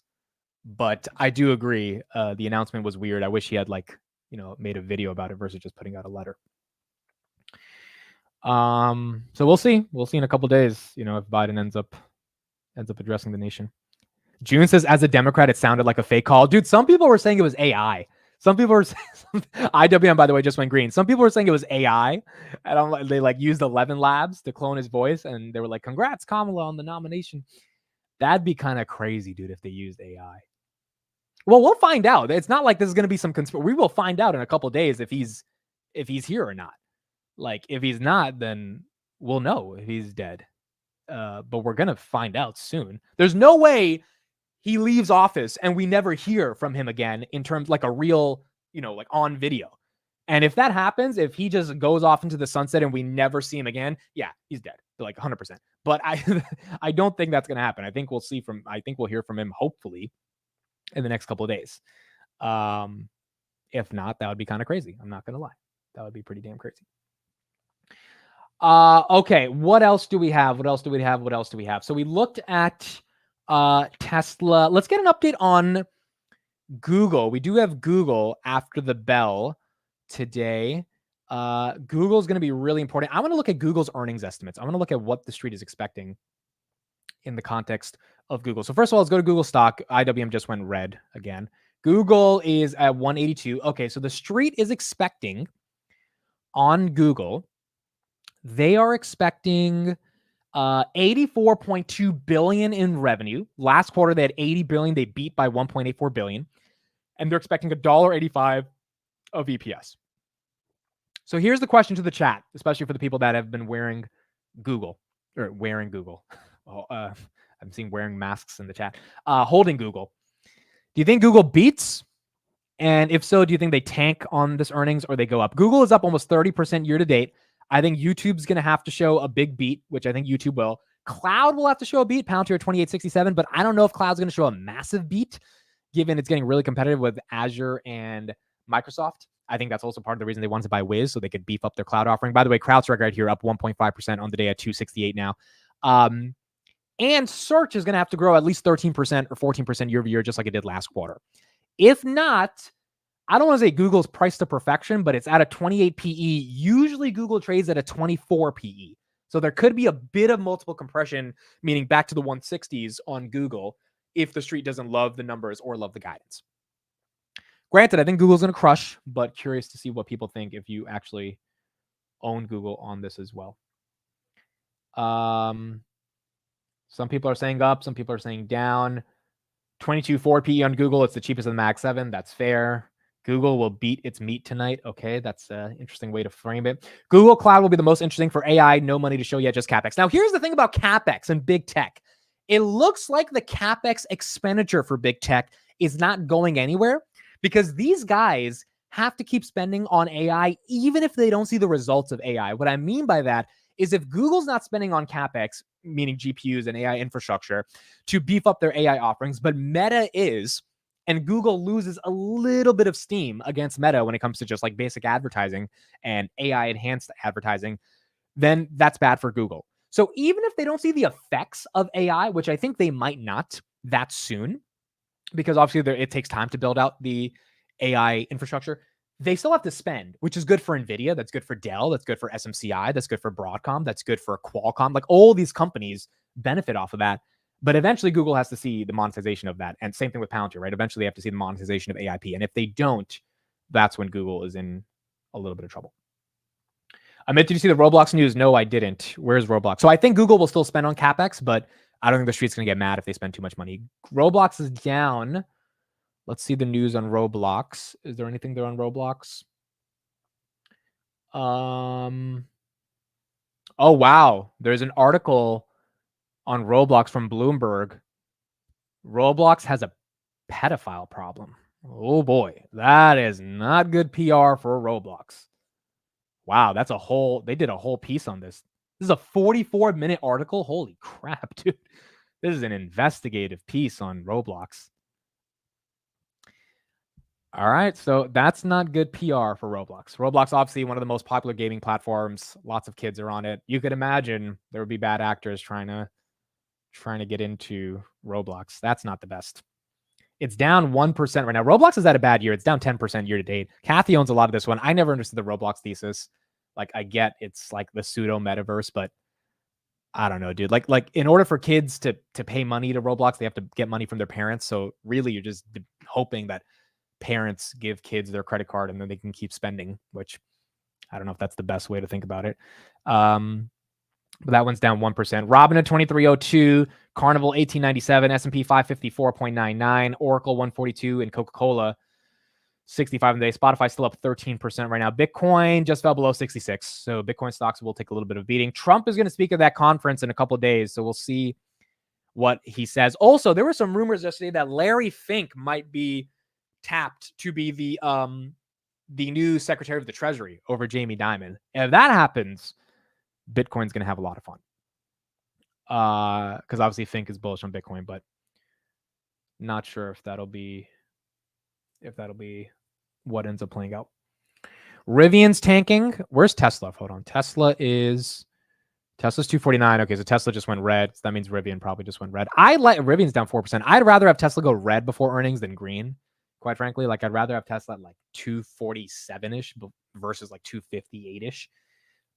But I do agree. The announcement was weird. I wish he had made a video about it versus just putting out a letter. So we'll see. We'll see in a couple days, if Biden ends up addressing the nation. June says, as a Democrat, it sounded like a fake call. Dude, some people were saying it was AI. Some people were saying, IWM, by the way, just went green. Some people were saying it was AI. And they used 11 labs to clone his voice. And they were like, congrats, Kamala, on the nomination. That'd be kind of crazy, dude, if they used AI. Well, we'll find out. It's not like this is going to be some conspiracy. We will find out in a couple days if he's here or not. Like, if he's not, then we'll know if he's dead. But we're going to find out soon. There's no way he leaves office and we never hear from him again in terms like a real, like on video. And if that happens, if he just goes off into the sunset and we never see him again, yeah, he's dead. Like 100%. But I don't think that's going to happen. I think we'll hear from him hopefully in the next couple of days. If not, that would be kind of crazy. I'm not going to lie. That would be pretty damn crazy. Okay. What else do we have? So we looked at Tesla. Let's get an update on Google. We do have Google after the bell today. Google's going to be really important. I want to look at Google's earnings estimates. I want to look at what the street is expecting in the context of Google. So first of all, let's go to Google stock. IWM just went red again. Google is at 182. Okay, so the street is expecting on Google, they are expecting 84.2 billion in revenue. Last quarter, they had 80 billion. They beat by 1.84 billion. And they're expecting $1.85 of EPS. So here's the question to the chat, especially for the people that have been wearing Google. I'm seeing wearing masks in the chat. Holding Google. Do you think Google beats? And if so, do you think they tank on this earnings or they go up? Google is up almost 30% year to date. I think YouTube's going to have to show a big beat, which I think YouTube will. Cloud will have to show a beat, Palantir 2867, but I don't know if Cloud's going to show a massive beat, given it's getting really competitive with Azure and Microsoft. I think that's also part of the reason they wanted to buy Wiz, so they could beef up their cloud offering. By the way, CrowdStrike right here up 1.5% on the day at 268 now. And search is going to have to grow at least 13% or 14% year over year, just like it did last quarter. If not, I don't want to say Google's priced to perfection, but it's at a 28 PE. Usually Google trades at a 24 PE. So there could be a bit of multiple compression, meaning back to the 160s on Google if the street doesn't love the numbers or love the guidance. Granted, I think Google's going to crush, but curious to see what people think if you actually own Google on this as well. Some people are saying up, some people are saying down. 22.4 PE on Google. It's the cheapest of the Mag 7. That's fair. Google will beat its meat tonight. Okay, that's an interesting way to frame it. Google Cloud will be the most interesting for AI. No money to show yet, just CapEx. Now, here's the thing about CapEx and big tech. It looks like the CapEx expenditure for big tech is not going anywhere because these guys have to keep spending on AI even if they don't see the results of AI. What I mean by that is if Google's not spending on CapEx, meaning GPUs and AI infrastructure, to beef up their AI offerings, but Meta is, and Google loses a little bit of steam against Meta when it comes to just like basic advertising and AI enhanced advertising, then that's bad for Google. So even if they don't see the effects of AI, which I think they might not that soon, because obviously it takes time to build out the AI infrastructure, they still have to spend, which is good for NVIDIA. That's good for Dell. That's good for SMCI. That's good for Broadcom. That's good for Qualcomm. Like all these companies benefit off of that. But eventually Google has to see the monetization of that. And same thing with Palantir, right? Eventually they have to see the monetization of AIP. And if they don't, that's when Google is in a little bit of trouble. Amit, did you see the Roblox news? No, I didn't. Where's Roblox? So I think Google will still spend on CapEx, but I don't think the street's going to get mad if they spend too much money. Roblox is down. Let's see the news on Roblox. Is there anything there on Roblox? Oh, wow. There's an article on Roblox from Bloomberg. Roblox has a pedophile problem. Oh, boy. That is not good PR for Roblox. Wow, that's they did a whole piece on this. This is a 44-minute article. Holy crap, dude. This is an investigative piece on Roblox. All right, so that's not good PR for Roblox. Roblox, obviously one of the most popular gaming platforms. Lots of kids are on it. You could imagine there would be bad actors trying to get into Roblox. That's not the best. It's down 1% right now. Roblox is at a bad year. It's down 10% year to date. Kathy owns a lot of this one. I never understood the Roblox thesis. Like, I get it's like the pseudo metaverse, but I don't know, dude. Like in order for kids to pay money to Roblox, they have to get money from their parents. So really, you're just hoping that parents give kids their credit card and then they can keep spending, which I don't know if that's the best way to think about it. But that one's down 1%. Robin at 2302, Carnival 1897, S&P 554.99, Oracle 142, and Coca-Cola 65 in the day. Spotify still up 13% right now. Bitcoin just fell below 66. So Bitcoin stocks will take a little bit of beating. Trump is going to speak at that conference in a couple of days. So we'll see what he says. Also, there were some rumors yesterday that Larry Fink might be tapped to be the new Secretary of the Treasury over Jamie Dimon. And if that happens, Bitcoin's going to have a lot of fun. Because obviously Fink is bullish on Bitcoin, but not sure if that'll be what ends up playing out. Rivian's tanking. Where's Tesla? Hold on. Tesla's 249. Okay, so Tesla just went red. So that means Rivian probably just went red. Rivian's down 4%. I'd rather have Tesla go red before earnings than green. Quite frankly, like I'd rather have Tesla at like 247-ish versus like 258-ish.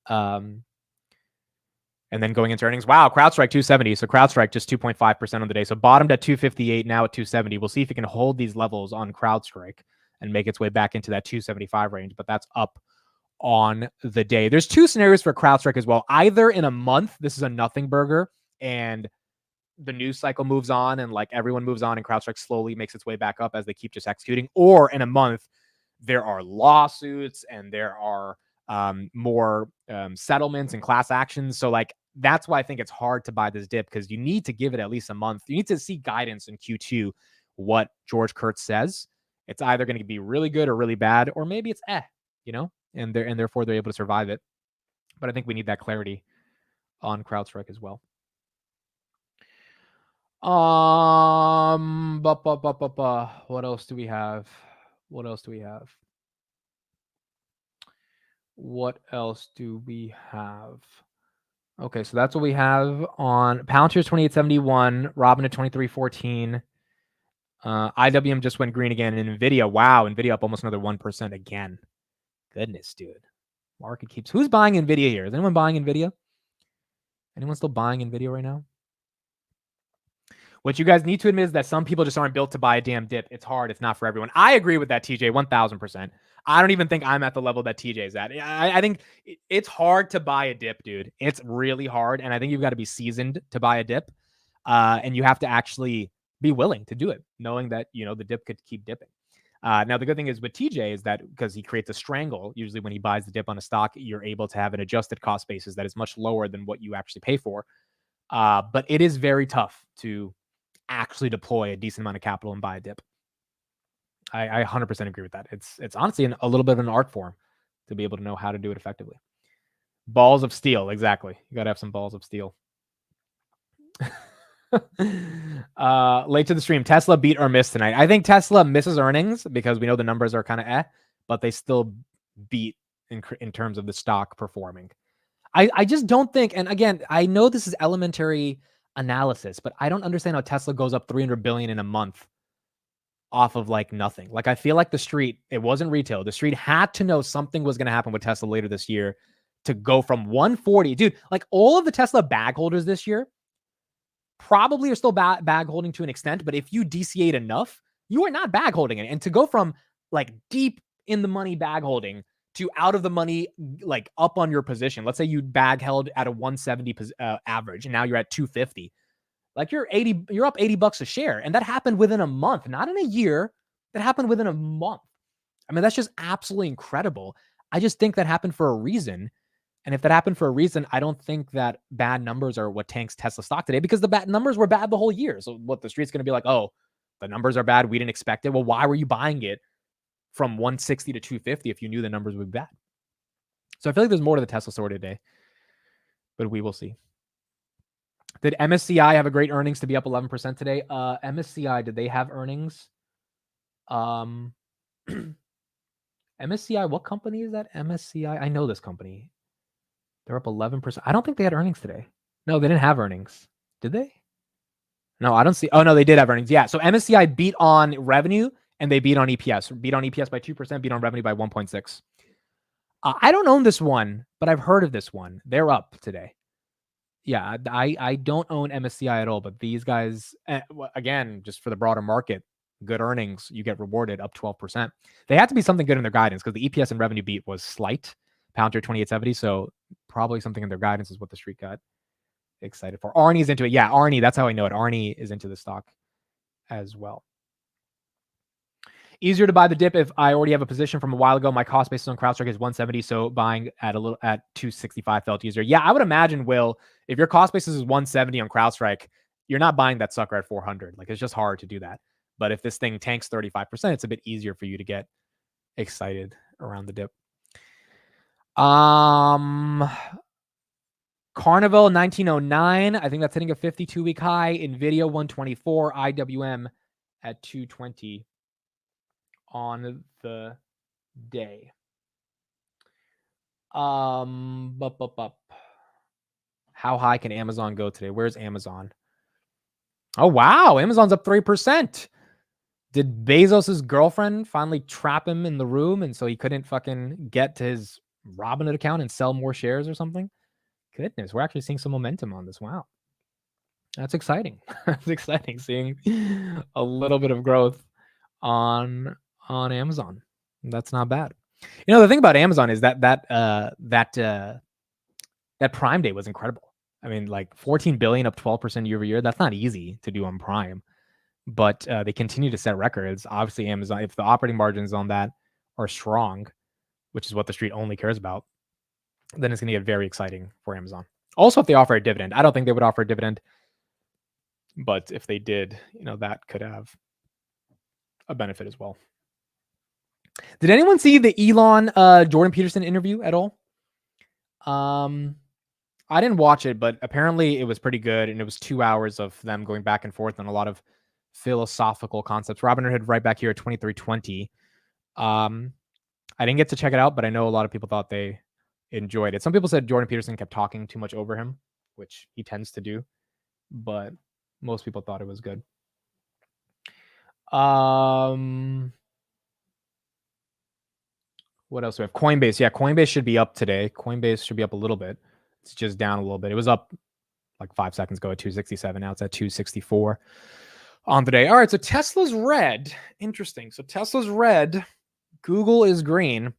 And then going into earnings, wow, CrowdStrike 270. So CrowdStrike just 2.5% on the day. So bottomed at 258, now at 270. We'll see if it can hold these levels on CrowdStrike and make its way back into that 275 range. But that's up on the day. There's two scenarios for CrowdStrike as well. Either in a month, this is a nothing burger and the news cycle moves on and like everyone moves on and CrowdStrike slowly makes its way back up as they keep just executing. Or in a month, there are lawsuits and there are more settlements and class actions. So like, that's why I think it's hard to buy this dip because you need to give it at least a month. You need to see guidance in Q2, what George Kurtz says. It's either going to be really good or really bad, or maybe it's and therefore they're able to survive it. But I think we need that clarity on CrowdStrike as well. What else do we have? What else do we have? Okay, so that's what we have on Palantir 2871, Robin at 2314. IWM just went green again, and NVIDIA, wow, NVIDIA up almost another 1% again. Goodness, dude. Market keeps. Who's buying NVIDIA here? Is anyone buying NVIDIA? Anyone still buying NVIDIA right now? What you guys need to admit is that some people just aren't built to buy a damn dip. It's hard. It's not for everyone. I agree with that, TJ, 1000%. I don't even think I'm at the level that TJ's at. I think it's hard to buy a dip, dude. It's really hard. And I think you've got to be seasoned to buy a dip. And you have to actually be willing to do it, knowing that, the dip could keep dipping. Now, the good thing is with TJ is that because he creates a strangle, usually when he buys the dip on a stock, you're able to have an adjusted cost basis that is much lower than what you actually pay for. But it is very tough to actually deploy a decent amount of capital and buy a dip. I 100% agree with that. It's honestly a little bit of an art form to be able to know how to do it effectively. Balls of steel, exactly. You got to have some balls of steel. Late to the stream, Tesla beat or missed tonight. I think Tesla misses earnings because we know the numbers are kind of but they still beat in terms of the stock performing. I just don't think, and again, I know this is elementary analysis, but I don't understand how Tesla goes up 300 billion in a month off of like nothing. Like I feel like the street, it wasn't retail. The street had to know something was going to happen with Tesla later this year to go from 140. Dude, like all of the Tesla bag holders this year probably are still bag holding to an extent, but if you DCA'd enough, you are not bag holding it. And to go from like deep in the money bag holding to out of the money, like up on your position. Let's say you bag held at a 170 average, and now you're at 250. Like you're up $80 a share. And that happened within a month, not in a year. That happened within a month. I mean, that's just absolutely incredible. I just think that happened for a reason. And if that happened for a reason, I don't think that bad numbers are what tanks Tesla stock today, because the bad numbers were bad the whole year. So what the street's going to be like, oh, the numbers are bad. We didn't expect it. Well, why were you buying it from 160 to 250 if you knew the numbers would be bad? So I feel like there's more to the Tesla story today, but we will see. Did MSCI have a great earnings to be up 11% today? MSCI, did they have earnings? MSCI, what company is that? MSCI, I know this company. They're up 11%. I don't think they had earnings today. No, they didn't have earnings. Did they? No, I don't see. Oh, no, they did have earnings. Yeah. So MSCI beat on revenue and they beat on EPS. Beat on EPS by 2%, beat on revenue by 1.6. I don't own this one, but I've heard of this one. They're up today. Yeah, I don't own MSCI at all, but these guys, again, just for the broader market, good earnings, you get rewarded up 12%. They had to be something good in their guidance because the EPS and revenue beat was slight, Palantir 2870. So probably something in their guidance is what the street got excited for. Arnie's into it. Yeah, Arnie, that's how I know it. Arnie is into the stock as well. Easier to buy the dip if I already have a position from a while ago. My cost basis on CrowdStrike is 170, so buying at 265 felt easier. Yeah, I would imagine, Will, if your cost basis is 170 on CrowdStrike, you're not buying that sucker at 400. Like, it's just hard to do that. But if this thing tanks 35%, it's a bit easier for you to get excited around the dip. Carnival 1909. I think that's hitting a 52-week high. NVIDIA 124. IWM at 220 on the day. How high can Amazon go today? Where's Amazon? Oh, wow. Amazon's up 3%. Did Bezos's girlfriend finally trap him in the room and so he couldn't fucking get to his Robinhood account and sell more shares or something? Goodness, we're actually seeing some momentum on this. Wow. That's exciting. That's exciting seeing a little bit of growth on Amazon. That's not bad. You know, the thing about Amazon is that Prime Day was incredible. I mean, like 14 billion up 12% year over year. That's not easy to do on Prime, but they continue to set records. Obviously, Amazon, if the operating margins on that are strong, which is what the street only cares about, then it's going to get very exciting for Amazon. Also, if they offer a dividend, I don't think they would offer a dividend, but if they did, you know, that could have a benefit as well. Did anyone see the Elon Jordan Peterson interview at all? I didn't watch it, but apparently it was pretty good, and it was 2 hours of them going back and forth on a lot of philosophical concepts. Robinhood right back here at 2320. I didn't get to check it out, but I know a lot of people thought they enjoyed it. Some people said Jordan Peterson kept talking too much over him, which he tends to do, but most people thought it was good. What else do we have? Coinbase. Yeah, Coinbase should be up today. Coinbase should be up a little bit. It's just down a little bit. It was up like 5 seconds ago at 267. Now it's at 264 on the day. All right, so Tesla's red. Interesting. So Tesla's red. Google is green.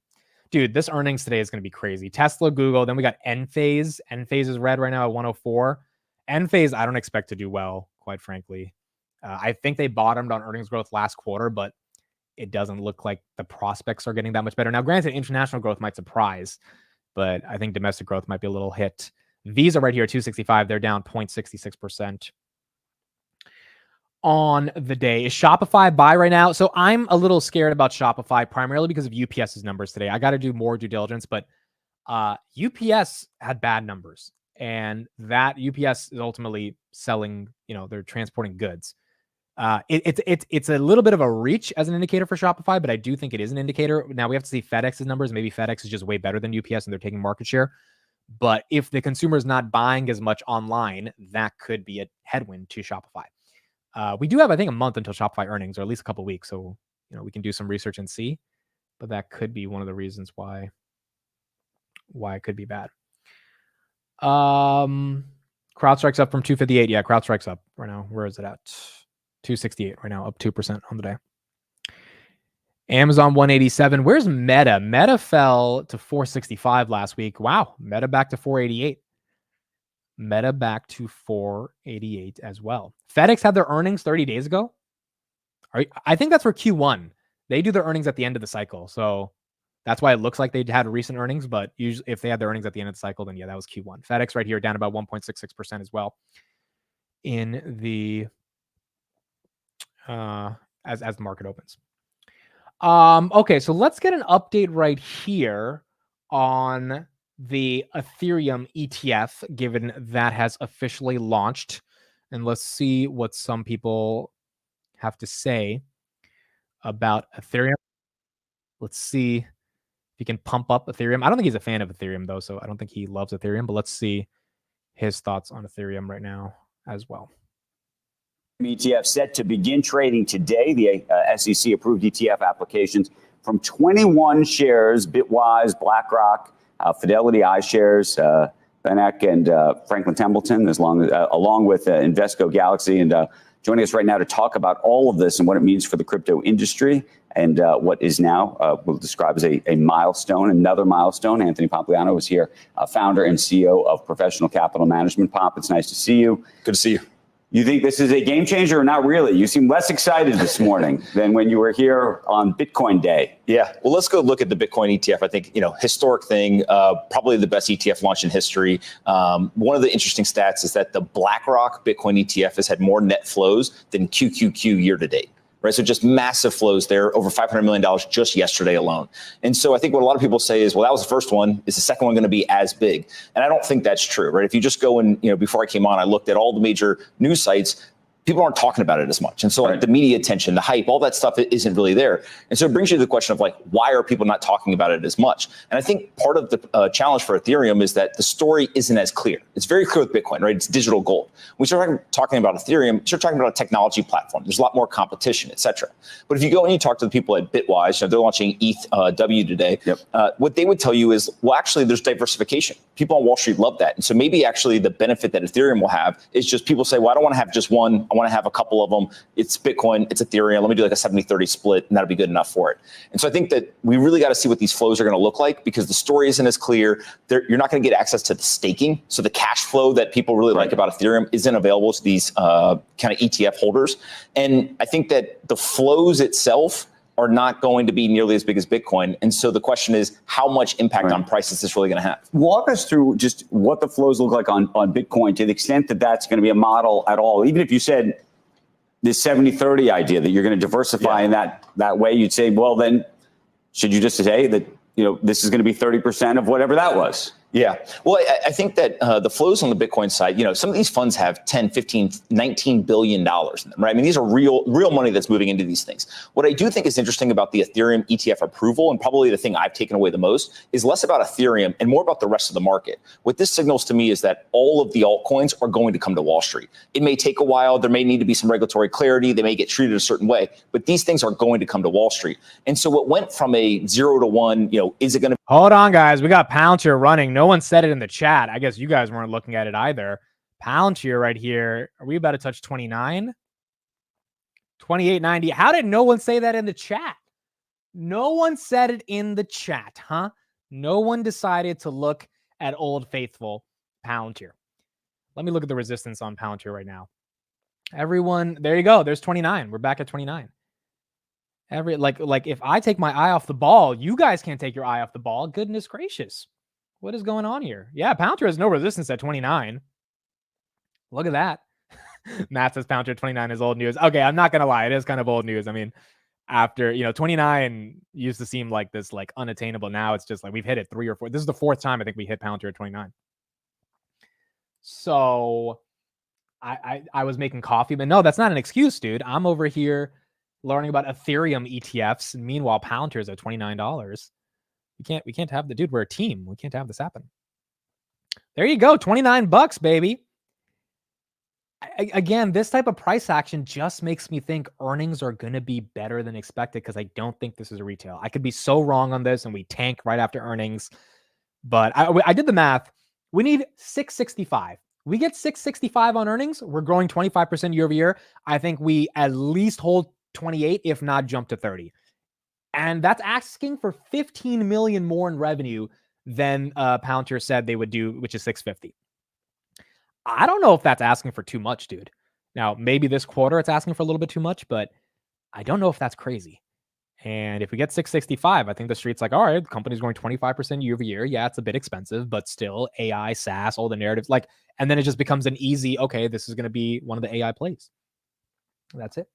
Dude, this earnings today is going to be crazy. Tesla, Google. Then we got Enphase. Enphase is red right now at 104. Enphase, I don't expect to do well, quite frankly. I think they bottomed on earnings growth last quarter, but it doesn't look like the prospects are getting that much better. Now, granted, international growth might surprise, but I think domestic growth might be a little hit. Visa right here, 265. They're down 0.66% on the day. Is Shopify buy right now? So I'm a little scared about Shopify, primarily because of UPS's numbers today. I got to do more due diligence, but UPS had bad numbers, and that UPS is ultimately selling, they're transporting goods. It's a little bit of a reach as an indicator for Shopify, but I do think it is an indicator. Now we have to see FedEx's numbers. Maybe FedEx is just way better than UPS and they're taking market share. But if the consumer is not buying as much online, that could be a headwind to Shopify. We do have, I think, a month until Shopify earnings, or at least a couple of weeks. So, we can do some research and see. But that could be one of the reasons why it could be bad. CrowdStrike's up from 258. Yeah, CrowdStrike's up right now. Where is it at? 268 right now, up 2% on the day. Amazon 187. Where's Meta? Meta fell to 465 last week. Wow. Meta back to 488. Meta back to 488 as well. FedEx had their earnings 30 days ago. I think that's for Q1. They do their earnings at the end of the cycle. So that's why it looks like they had recent earnings. But usually if they had their earnings at the end of the cycle, then yeah, that was Q1. FedEx right here down about 1.66% as well in the as the market opens. Okay, so let's get an update right here on the Ethereum ETF, given that has officially launched. And let's see what some people have to say about Ethereum. Let's see if he can pump up Ethereum. I don't think he's a fan of Ethereum, though, so I don't think he loves Ethereum. But let's see his thoughts on Ethereum right now as well. ETF set to begin trading today. The SEC approved ETF applications from 21 shares, Bitwise, BlackRock, Fidelity iShares, Benek, and Franklin Templeton, along with Invesco Galaxy. And joining us right now to talk about all of this and what it means for the crypto industry and what is now we'll describe as a milestone, another milestone. Anthony Pompliano is here, founder and CEO of Professional Capital Management. Pop, it's nice to see you. Good to see you. You think this is a game changer or not really? You seem less excited this morning than when you were here on Bitcoin Day. Yeah, well, let's go look at the Bitcoin ETF. I think, historic thing, probably the best ETF launch in history. One of the interesting stats is that the BlackRock Bitcoin ETF has had more net flows than QQQ year to date. Right, so just massive flows there, over $500 million just yesterday alone. And so I think what a lot of people say is, well, that was the first one. Is the second one going to be as big? And I don't think that's true, right? If you just go and, before I came on, I looked at all the major news sites. People aren't talking about it as much. And so like the media attention, the hype, all that stuff isn't really there. And so it brings you to the question of like, why are people not talking about it as much? And I think part of the challenge for Ethereum is that the story isn't as clear. It's very clear with Bitcoin, right? It's digital gold. When we start talking about Ethereum, you're talking about a technology platform. There's a lot more competition, et cetera. But if you go and you talk to the people at Bitwise, they're launching ETH today. Yep. What they would tell you is, well, actually, there's diversification. People on Wall Street love that. And so maybe actually the benefit that Ethereum will have is just people say, well, I don't want to have just one. I want to have a couple of them. It's Bitcoin, it's Ethereum. Let me do like a 70-30 split, and that'll be good enough for it. And so I think that we really got to see what these flows are going to look like, because the story isn't as clear. You're not going to get access to the staking. So the cash flow that people really like about Ethereum isn't available to these kind of ETF holders. And I think that the flows itself are not going to be nearly as big as Bitcoin. And so the question is, how much impact on prices is this really going to have? Walk us through just what the flows look like on Bitcoin, to the extent that that's going to be a model at all. Even if you said this 70-30 idea that you're going to diversify in that way, you'd say, well, then should you just say that, this is going to be 30% of whatever that was? Yeah. Well, I think that the flows on the Bitcoin side, some of these funds have 10, 15, $19 billion in them, right? I mean, these are real money that's moving into these things. What I do think is interesting about the Ethereum ETF approval, and probably the thing I've taken away the most, is less about Ethereum and more about the rest of the market. What this signals to me is that all of the altcoins are going to come to Wall Street. It may take a while. There may need to be some regulatory clarity. They may get treated a certain way, but these things are going to come to Wall Street. And so what went from a 0 to 1, is it going to... Hold on, guys. We got Palantir running. No one said it in the chat. I guess you guys weren't looking at it either. Palantir right here. Are we about to touch 29? 28.90. How did no one say that in the chat? No one said it in the chat, huh? No one decided to look at Old Faithful Palantir. Let me look at the resistance on Palantir right now. Everyone, there you go. There's 29. We're back at 29. Like if I take my eye off the ball, you guys can't take your eye off the ball. Goodness gracious. What is going on here? Yeah, Palantir has no resistance at 29. Look at that. Matt says Palantir 29 is old news. Okay, I'm not going to lie. It is kind of old news. I mean, after, 29 used to seem like this, like unattainable. Now it's just like we've hit it 3 or 4. This is the 4th time I think we hit Palantir at 29. So I was making coffee, but no, that's not an excuse, dude. I'm over here learning about Ethereum ETFs. And meanwhile, Palantir is at $29. We can't have the dude. We're a team. We can't have this happen. There you go. $29, baby. Again, this type of price action just makes me think earnings are going to be better than expected because I don't think this is a retail. I could be so wrong on this and we tank right after earnings. But I did the math. We need 665. We get 665 on earnings. We're growing 25% year over year. I think we at least hold 28, if not jump to 30. And that's asking for 15 million more in revenue than Palantir said they would do, which is 650. I don't know if that's asking for too much, dude. Now, maybe this quarter it's asking for a little bit too much, but I don't know if that's crazy. And if we get 665, I think the street's like, all right, the company's growing 25% year over year. Yeah, it's a bit expensive, but still AI, SaaS, all the narratives. And then it just becomes an easy, okay, this is going to be one of the AI plays. That's it.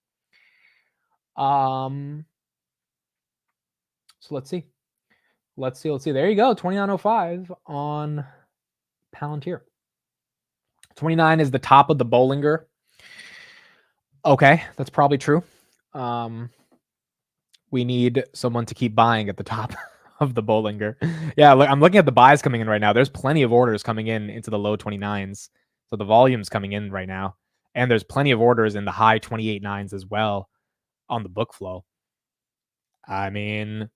So let's see. Let's see. There you go. 29.05 on Palantir. 29 is the top of the Bollinger. Okay, that's probably true. We need someone to keep buying at the top of the Bollinger. Yeah, look, I'm looking at the buys coming in right now. There's plenty of orders coming in into the low 29s. So the volume's coming in right now. And there's plenty of orders in the high 28.9s as well on the book flow. I mean,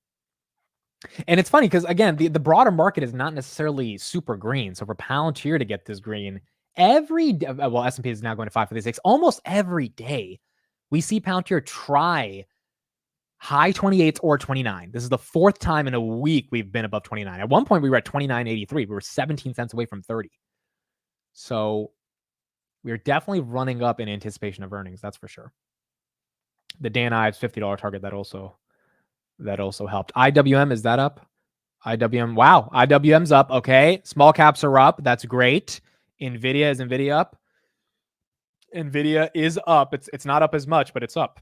and it's funny because, again, the broader market is not necessarily super green. So for Palantir to get this green, S&P is now going to 556. Almost every day, we see Palantir try high 28s or 29. This is the 4th time in a week we've been above 29. At one point, we were at 29.83. We were 17 cents away from 30. So we're definitely running up in anticipation of earnings. That's for sure. The Dan Ives $50 target, that also helped. IWM, is that up? IWM, wow. IWM's up. Okay. Small caps are up. That's great. NVIDIA, is NVIDIA up? NVIDIA is up. It's not up as much, but it's up.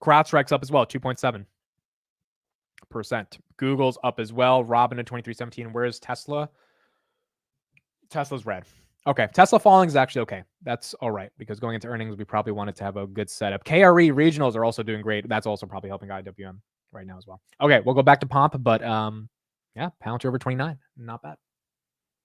CrowdStrike's up as well, 2.7%. Google's up as well. Robin at 23.17. Where's Tesla? Tesla's red. Okay, Tesla falling is actually okay. That's all right because going into earnings, we probably wanted to have a good setup. KRE regionals are also doing great. That's also probably helping IWM right now as well. Okay, we'll go back to Pomp, but yeah, Palantir over 29, not bad.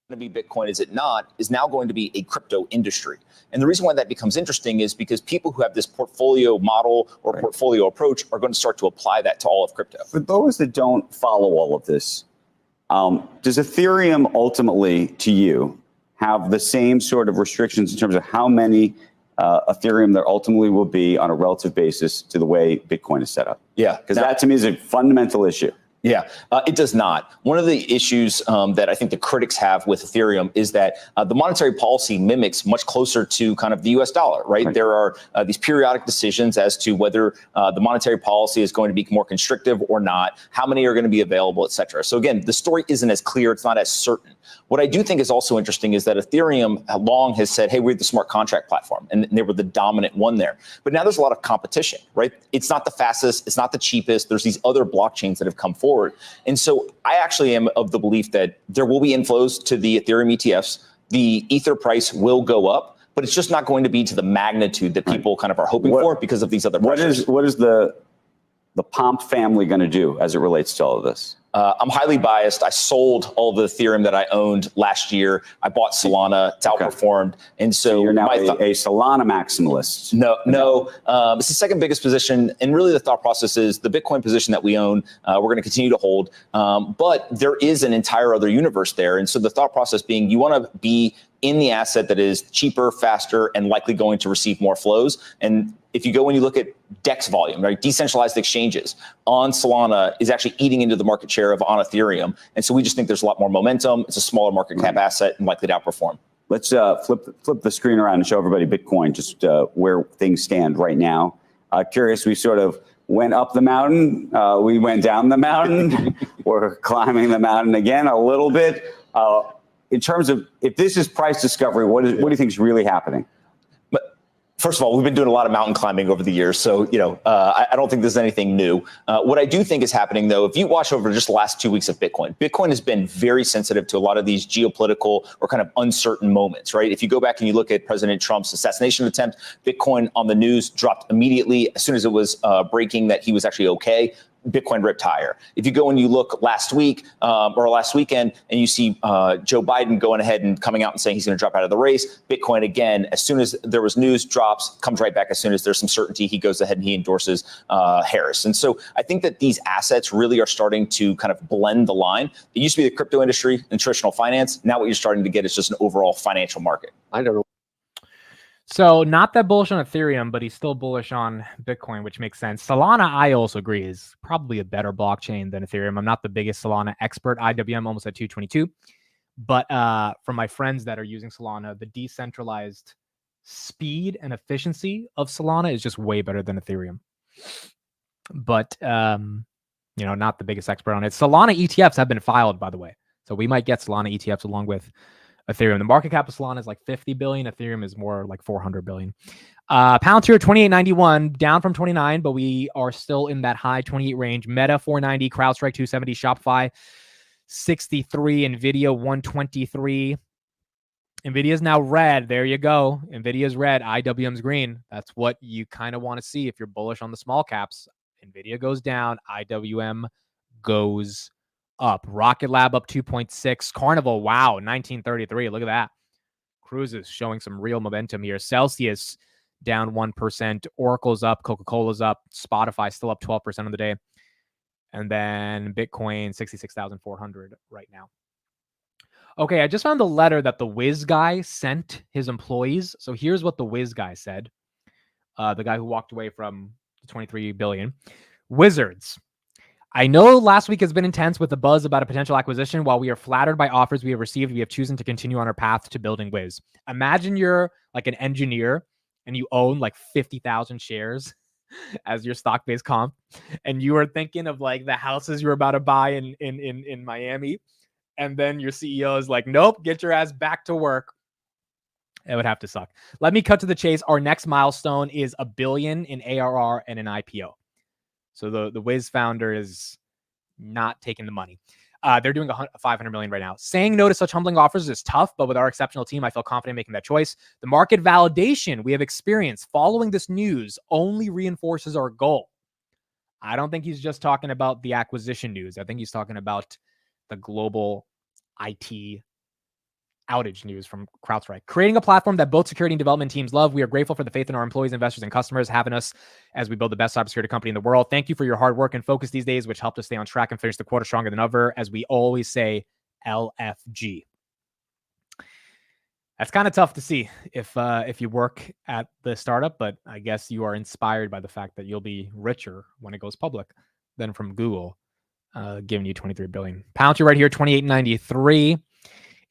To be Bitcoin, is it not, is now going to be a crypto industry. And the reason why that becomes interesting is because people who have this portfolio model or portfolio approach are going to start to apply that to all of crypto. For those that don't follow all of this, does Ethereum ultimately, to you, have the same sort of restrictions in terms of how many Ethereum there ultimately will be on a relative basis to the way Bitcoin is set up? Yeah. Because that to me is a fundamental issue. Yeah, it does not. One of the issues that I think the critics have with Ethereum is that the monetary policy mimics much closer to kind of the US dollar, right? There are these periodic decisions as to whether the monetary policy is going to be more constrictive or not, how many are going to be available, et cetera. So again, the story isn't as clear. It's not as certain. What I do think is also interesting is that Ethereum long has said, hey, we're the smart contract platform, and they were the dominant one there. But now there's a lot of competition, right? It's not the fastest, it's not the cheapest. There's these other blockchains that have come forward. And so I actually am of the belief that there will be inflows to the Ethereum ETFs. The Ether price will go up, but it's just not going to be to the magnitude that people kind of are hoping for because of these other pressures. What is the Pomp family going to do as it relates to all of this? I'm highly biased. I sold all the Ethereum that I owned last year. I bought Solana. It's outperformed. And so you're now a Solana maximalist. No. It's the second biggest position. And really the thought process is the Bitcoin position that we own, we're going to continue to hold. But there is an entire other universe there. And so the thought process being you want to be in the asset that is cheaper, faster, and likely going to receive more flows. And if you go and you look at DEX volume, right, decentralized exchanges on Solana is actually eating into the market share of on Ethereum. And so we just think there's a lot more momentum. It's a smaller market cap asset and likely to outperform. Let's flip the screen around and show everybody Bitcoin, just where things stand right now. Curious, we sort of went up the mountain. We went down the mountain. We're climbing the mountain again a little bit. In terms of, if this is price discovery, what do you think is really happening? First of all, we've been doing a lot of mountain climbing over the years, so I don't think there's anything new. What I do think is happening, though, if you watch over just the last 2 weeks of Bitcoin has been very sensitive to a lot of these geopolitical or kind of uncertain moments, right? If you go back and you look at President Trump's assassination attempt, Bitcoin on the news dropped immediately as soon as it was breaking that he was actually okay. Bitcoin ripped higher. If you go and you look last week or last weekend and you see Joe Biden going ahead and coming out and saying he's going to drop out of the race, Bitcoin again, as soon as there was news, drops, comes right back. As soon as there's some certainty, he goes ahead and he endorses Harris. And so I think that these assets really are starting to kind of blend the line. It used to be the crypto industry and traditional finance. Now what you're starting to get is just an overall financial market. I don't know. So not that bullish on Ethereum, but he's still bullish on Bitcoin, which makes sense. Solana, I also agree, is probably a better blockchain than Ethereum. I'm not the biggest Solana expert. IWM almost at 222. But from my friends that are using Solana, the decentralized speed and efficiency of Solana is just way better than Ethereum. But, not the biggest expert on it. Solana ETFs have been filed, by the way. So we might get Solana ETFs along with Ethereum. The market cap of Solana is like 50 billion. Ethereum is more like 400 billion. Palantir 28.91, down from 29, but we are still in that high 28 range. Meta 490, CrowdStrike 270, Shopify 63, Nvidia 123. Nvidia is now red. There you go. Nvidia is red. IWM's green. That's what you kind of want to see if you're bullish on the small caps. Nvidia goes down. IWM goes up. Rocket Lab up 2.6. Carnival, wow, 1933. Look at that. Cruises showing some real momentum here. Celsius down 1%. Oracle's up. Coca-Cola's up. Spotify still up 12% of the day. And then Bitcoin 66,400 right now. Okay, I just found the letter that the Wiz guy sent his employees. So here's what the Wiz guy said. The guy who walked away from the 23 billion. Wizards. I know last week has been intense with the buzz about a potential acquisition. While we are flattered by offers we have received, we have chosen to continue on our path to building Wiz. Imagine you're like an engineer and you own like 50,000 shares as your stock-based comp, and you are thinking of like the houses you're about to buy in Miami, and then your CEO is like, nope, get your ass back to work. It would have to suck. Let me cut to the chase. Our next milestone is $1 billion in ARR and an IPO. So the Wiz founder is not taking the money. They're doing 500 million right now. Saying no to such humbling offers is tough, but with our exceptional team, I feel confident making that choice. The market validation we have experienced following this news only reinforces our goal. I don't think he's just talking about the acquisition news. I think he's talking about the global IT outage news from CrowdStrike. Creating a platform that both security and development teams love. We are grateful for the faith in our employees, investors, and customers having us as we build the best cybersecurity company in the world. Thank you for your hard work and focus these days, which helped us stay on track and finish the quarter stronger than ever. As we always say, LFG. That's kind of tough to see if you work at the startup, but I guess you are inspired by the fact that you'll be richer when it goes public than from Google, giving you 23 billion. Palantir right here, 28.93.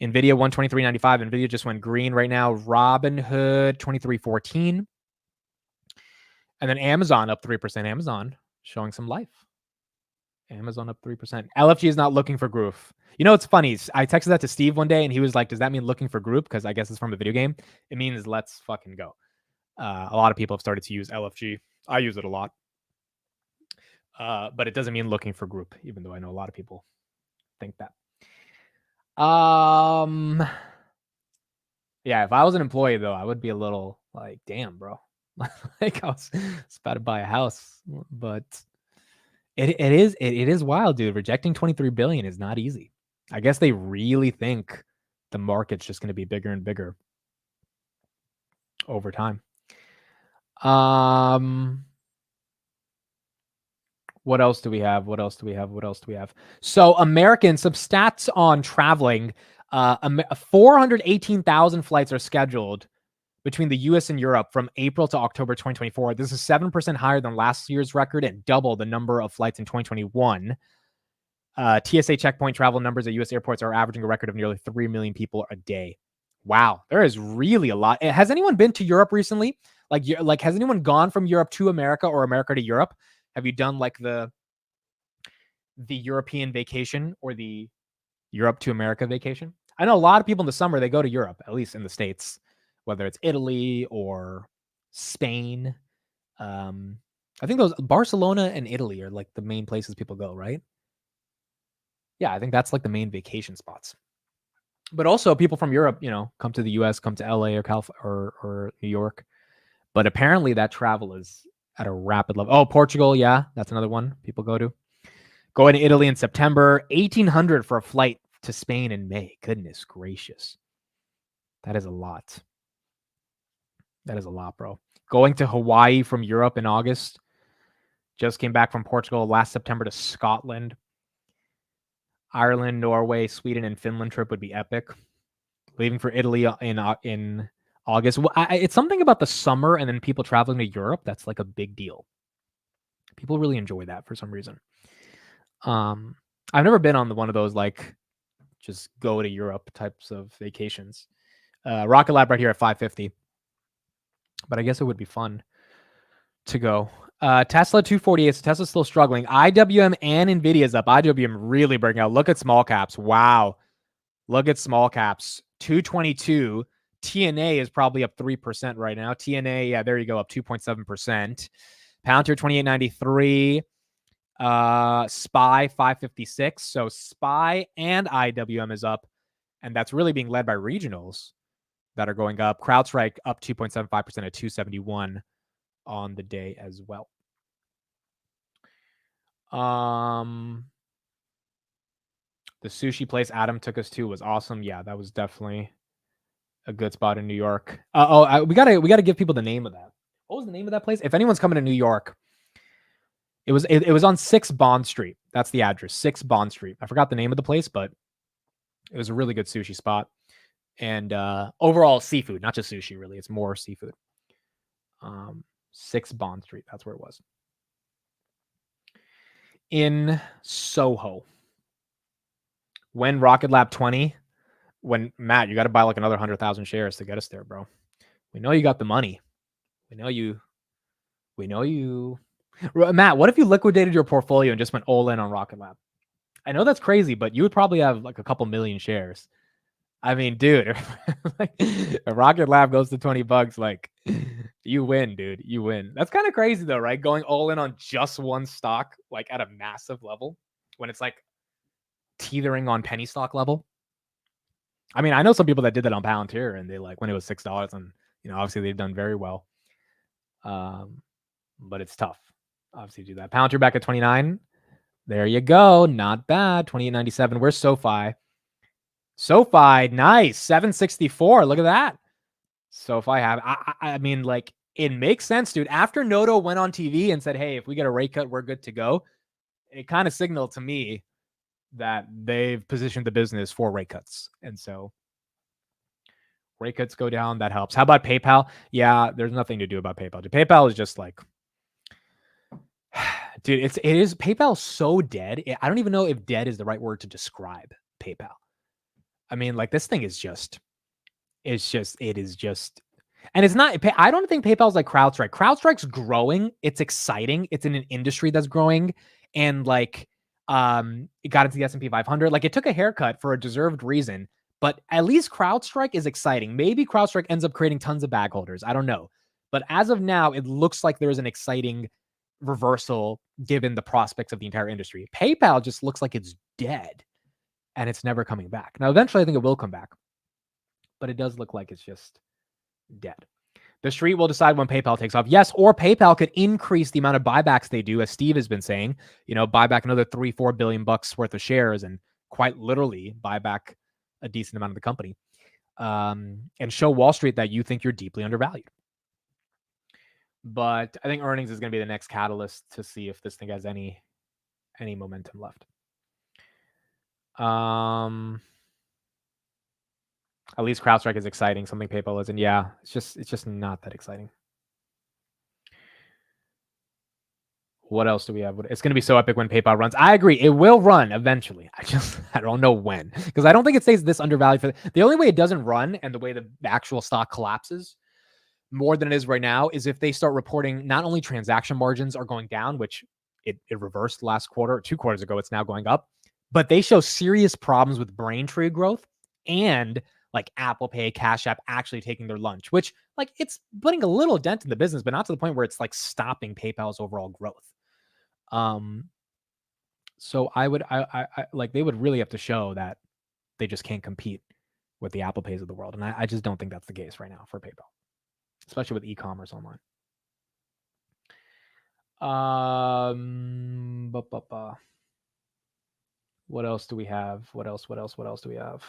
Nvidia 123.95. Nvidia just went green right now. Robinhood 23.14. And then Amazon up 3%. Amazon showing some life. Amazon up 3%. LFG is not looking for growth. You know, it's funny. I texted that to Steve one day and he was like, does that mean looking for group? Because I guess it's from a video game. It means let's fucking go. A lot of people have started to use LFG. I use it a lot. But it doesn't mean looking for group, even though I know a lot of people think that. Yeah, if I was an employee though, I would be a little like, damn, bro. Like I was about to buy a house, but It is wild, dude. Rejecting 23 billion is not easy. I guess they really think the market's just going to be bigger and bigger over time. What else do we have? So Americans, some stats on traveling. 418,000 flights are scheduled between the US and Europe from April to October 2024. This is 7% higher than last year's record and double the number of flights in 2021. TSA checkpoint travel numbers at US airports are averaging a record of nearly 3 million people a day. Wow, there is really a lot. Has anyone been to Europe recently? Like has anyone gone from Europe to America or America to Europe? Have you done like the European vacation or the Europe to America vacation? I know a lot of people in the summer, they go to Europe, at least in the States, whether it's Italy or Spain. I think those Barcelona and Italy are like the main places people go, right? Yeah, I think that's like the main vacation spots. But also people from Europe, come to the US, come to LA or or New York. But apparently that travel is at a rapid level. Oh, Portugal, yeah, that's another one people go to. Going to Italy in September, $1,800 for a flight to Spain in May. Goodness gracious. That is a lot. Bro. Going to Hawaii from Europe in August. Just came back from Portugal last September to Scotland. Ireland, Norway, Sweden, and Finland trip would be epic. Leaving for Italy in August. It's something about the summer and then people traveling to Europe that's like a big deal. People really enjoy that for some reason. I've never been on one of those like just go to Europe types of vacations. Rocket Lab right here at 550. But I guess it would be fun to go. Tesla 248. So Tesla's still struggling. IWM and Nvidia's up. IWM really breaking out. Look at small caps. Wow. Look at small caps. 222. TNA is probably up 3% right now. TNA, yeah, there you go, up 2.7%. Palantir 2893. SPY 556. So SPY and IWM is up, and that's really being led by regionals that are going up. CrowdStrike up 2.75% at 271 on the day as well. The sushi place Adam took us to was awesome. Yeah, that was definitely a good spot in New York. We gotta give people the name of that. What was the name of that place? If anyone's coming to New York, it was on 6 Bond Street. That's the address, 6 Bond Street. I forgot the name of the place, but it was a really good sushi spot. And overall seafood, not just sushi, really. It's more seafood. 6 Bond Street. That's where it was. In Soho. When Rocket Lab 20, when Matt, you got to buy like another 100,000 shares to get us there, bro. We know you got the money. We know you. Matt, what if you liquidated your portfolio and just went all in on Rocket Lab? I know that's crazy, but you would probably have like a couple million shares. I mean, dude, if Rocket Lab goes to $20, like you win, dude. You win. That's kind of crazy though, right? Going all in on just one stock, like at a massive level, when it's like teetering on penny stock level. I mean, I know some people that did that on Palantir, and they like when it was $6, and obviously they've done very well. But it's tough, obviously, to do that. Palantir back at 29. There you go. Not bad. 28.97. Where's SoFi? SoFi, nice. 764. Look at that. SoFi have. I mean, like, it makes sense, dude. After Noto went on TV and said, hey, if we get a rate cut, we're good to go. It kind of signaled to me that they've positioned the business for rate cuts. And so rate cuts go down. That helps. How about PayPal? Yeah, there's nothing to do about PayPal. PayPal is just like, dude, it is PayPal so dead. I don't even know if dead is the right word to describe PayPal. I mean, like, this thing is just, and it's not, I don't think PayPal's like CrowdStrike. CrowdStrike's growing. It's exciting. It's in an industry that's growing. And like, it got into the S&P 500. Like, it took a haircut for a deserved reason, but at least CrowdStrike is exciting. Maybe CrowdStrike ends up creating tons of bag holders. I don't know. But as of now, it looks like there's an exciting reversal given the prospects of the entire industry. PayPal just looks like it's dead and it's never coming back. Now, eventually I think it will come back, but it does look like it's just dead. The street will decide when PayPal takes off. Yes, or PayPal could increase the amount of buybacks they do, as Steve has been saying. Buy back another $3-4 billion worth of shares and quite literally buy back a decent amount of the company, and show Wall Street that you think you're deeply undervalued. But I think earnings is going to be the next catalyst to see if this thing has any momentum left. At least CrowdStrike is exciting, something PayPal isn't. Yeah, it's just not that exciting. What else do we have? It's going to be so epic when PayPal runs. I agree. It will run eventually. I don't know when, because I don't think it stays this undervalued. The only way it doesn't run and the way the actual stock collapses more than it is right now is if they start reporting not only transaction margins are going down, which it reversed last quarter, 2 quarters ago, it's now going up, but they show serious problems with Braintree growth and like Apple Pay, Cash App actually taking their lunch, which like it's putting a little dent in the business, but not to the point where it's like stopping PayPal's overall growth. So I like they would really have to show that they just can't compete with the Apple Pays of the world. And I just don't think that's the case right now for PayPal, especially with e-commerce online. What else do we have? What else do we have?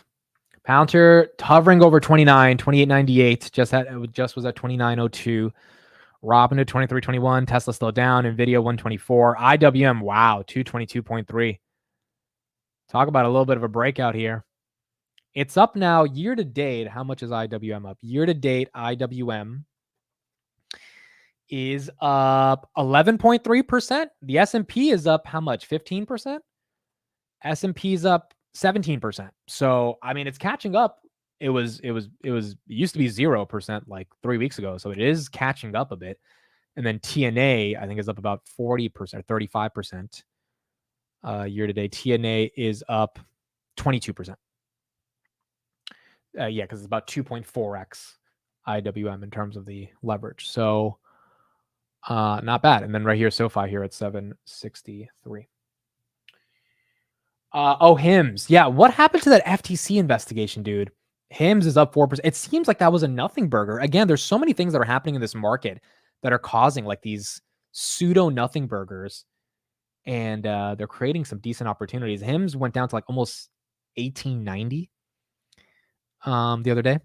Palantir hovering over 28.98. Just was at 29.02. Robinhood 23.21. Tesla still down. Nvidia 124. IWM, wow, 222.3. Talk about a little bit of a breakout here. It's up now year to date. How much is IWM up? Year to date, IWM is up 11.3%. The S&P is up how much? 15%? S&P is up 17%. So, I mean, it's catching up. It used to be 0% like 3 weeks ago. So it is catching up a bit. And then TNA, I think, is up about 40% or 35%. Year to date, TNA is up 22%. Yeah, because it's about 2.4x IWM in terms of the leverage. So not bad. And then right here, SoFi here at 763. HIMS. Yeah, what happened to that FTC investigation, dude? HIMS is up 4%. It seems like that was a nothing burger. Again, there's so many things that are happening in this market that are causing like these pseudo nothing burgers, and they're creating some decent opportunities. HIMS went down to like almost 1890 the other day.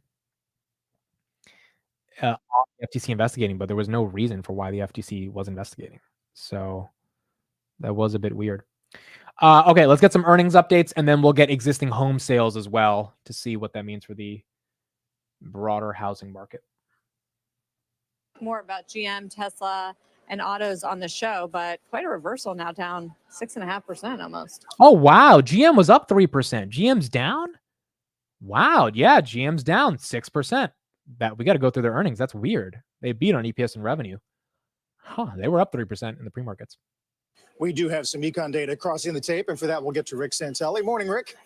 The FTC investigating, but there was no reason for why the FTC was investigating. So that was a bit weird. Okay, let's get some earnings updates, and then we'll get existing home sales as well to see what that means for the broader housing market. More about GM, Tesla, and autos on the show, but quite a reversal now, down 6.5% almost. Oh, wow. GM was up 3%. GM's down? Wow. Yeah, GM's down 6%. That we got to go through their earnings. That's weird. They beat on EPS and revenue. They were up 3% in the pre-markets. We do have some econ data crossing the tape, and for that, we'll get to Rick Santelli. Morning, Rick.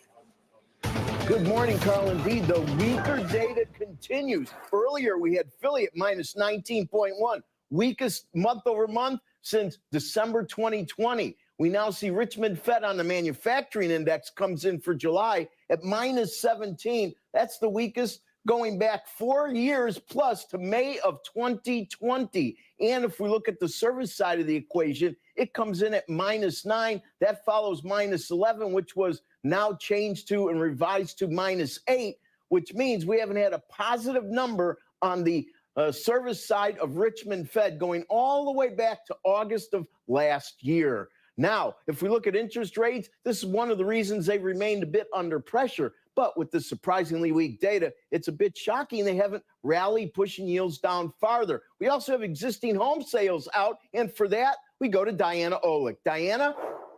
Good morning, Carl. Indeed, the weaker data continues. Earlier, we had Philly at minus 19.1, weakest month over month since December 2020. We now see Richmond Fed on the manufacturing index comes in for July at minus 17. That's the weakest going back 4 years plus to May of 2020. And if we look at the service side of the equation, it comes in at minus 9. That follows minus 11, which was now changed to and revised to minus 8, which means we haven't had a positive number on the service side of Richmond Fed going all the way back to August of last year. Now, if we look at interest rates, this is one of the reasons they've remained a bit under pressure. But with the surprisingly weak data, it's a bit shocking they haven't rallied, pushing yields down farther. We also have existing home sales out, and for that, we go to Diana Olick. Diana?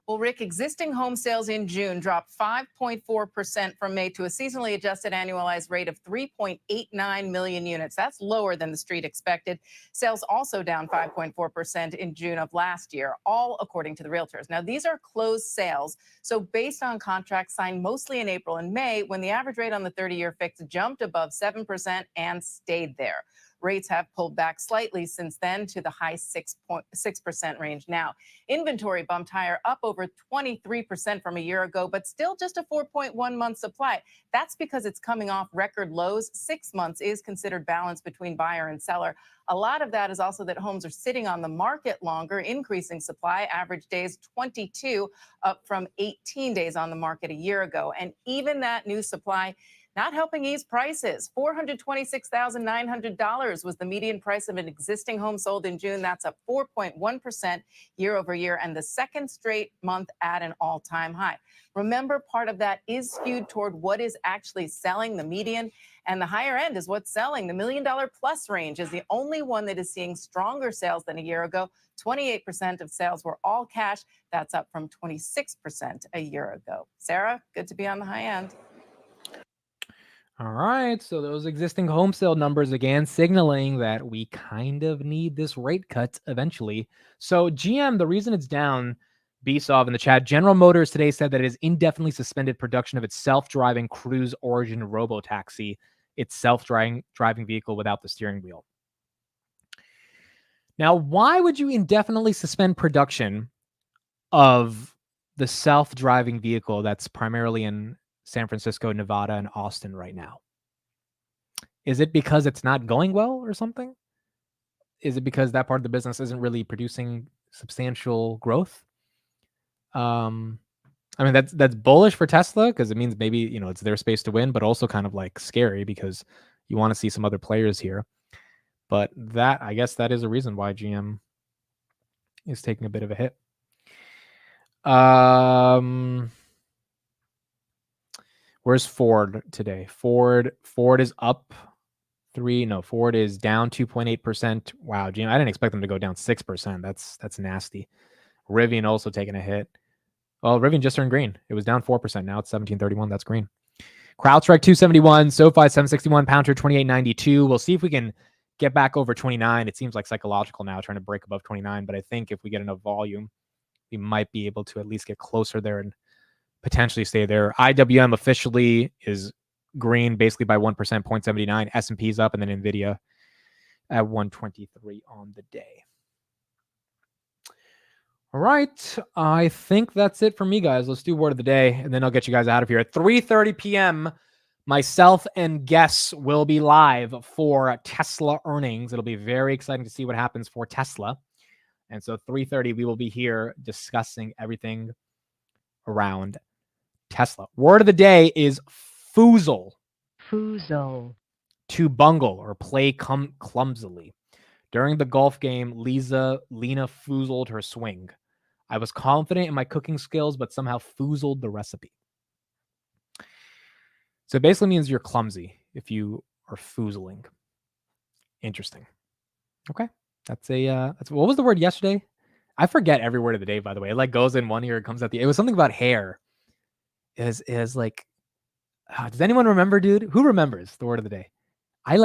Well, Rick, existing home sales in June dropped 5.4% from May to a seasonally adjusted annualized rate of 3.89 million units. That's lower than the street expected. Sales also down 5.4% in June of last year, all according to the realtors. Now, these are closed sales, so based on contracts signed mostly in April and May, when the average rate on the 30-year fix jumped above 7% and stayed there. Rates have pulled back slightly since then to the high 6% range now. Inventory bumped higher, up over 23% from a year ago, but still just a 4.1 month supply. That's because it's coming off record lows. 6 months is considered balanced between buyer and seller. A lot of that is also that homes are sitting on the market longer, increasing supply. Average days 22, up from 18 days on the market a year ago. And even that new supply not helping ease prices. $426,900 was the median price of an existing home sold in June. That's up 4.1% year over year, and the second straight month at an all-time high. Remember, part of that is skewed toward what is actually selling, the median, and the higher end is what's selling. The $1 million plus range is the only one that is seeing stronger sales than a year ago. 28% of sales were all cash. That's up from 26% a year ago. Sarah, good to be on the high end. All right, so those existing home sale numbers again signaling that we kind of need this rate cut eventually. So GM, the reason it's down, BSOV in the chat, General Motors today said that it has indefinitely suspended production of its self-driving Cruise Origin robotaxi, its self-driving vehicle without the steering wheel. Now, why would you indefinitely suspend production of the self-driving vehicle that's primarily in San Francisco, Nevada, and Austin right now? Is it because it's not going well or something? Is it because that part of the business isn't really producing substantial growth? I mean, that's bullish for Tesla because it means maybe, you know, it's their space to win, but also kind of like scary because you want to see some other players here. But that, I guess that is a reason why GM is taking a bit of a hit. Where's Ford today? Ford is up 3. No, Ford is down 2.8%. Wow, GM, I didn't expect them to go down 6%. That's nasty. Rivian also taking a hit. Well, Rivian just turned green. It was down 4%. Now it's 17.31. That's green. CrowdStrike 271, SoFi 761, Palantir 28.92. We'll see if we can get back over 29. It seems like psychological now, trying to break above 29. But I think if we get enough volume, we might be able to at least get closer there and potentially stay there. IWM officially is green basically by 1%, 0.79. S&P's up, and then NVIDIA at 123 on the day. All right. I think that's it for me, guys. Let's do word of the day, and then I'll get you guys out of here. At 3:30 p.m., myself and guests will be live for Tesla earnings. It'll be very exciting to see what happens for Tesla. And so 3:30, we will be here discussing everything around Tesla. Word of the day is foozle. Foozle. To bungle or play clumsily. During the golf game, Lena foozled her swing. I was confident in my cooking skills, but somehow foozled the recipe. So it basically means you're clumsy if you are foozling. Interesting. Okay. That's what was the word yesterday? I forget every word of the day, by the way. It like goes in one ear, it comes out the. It was something about hair. It is like, does anyone remember, dude? Who remembers the word of the day? I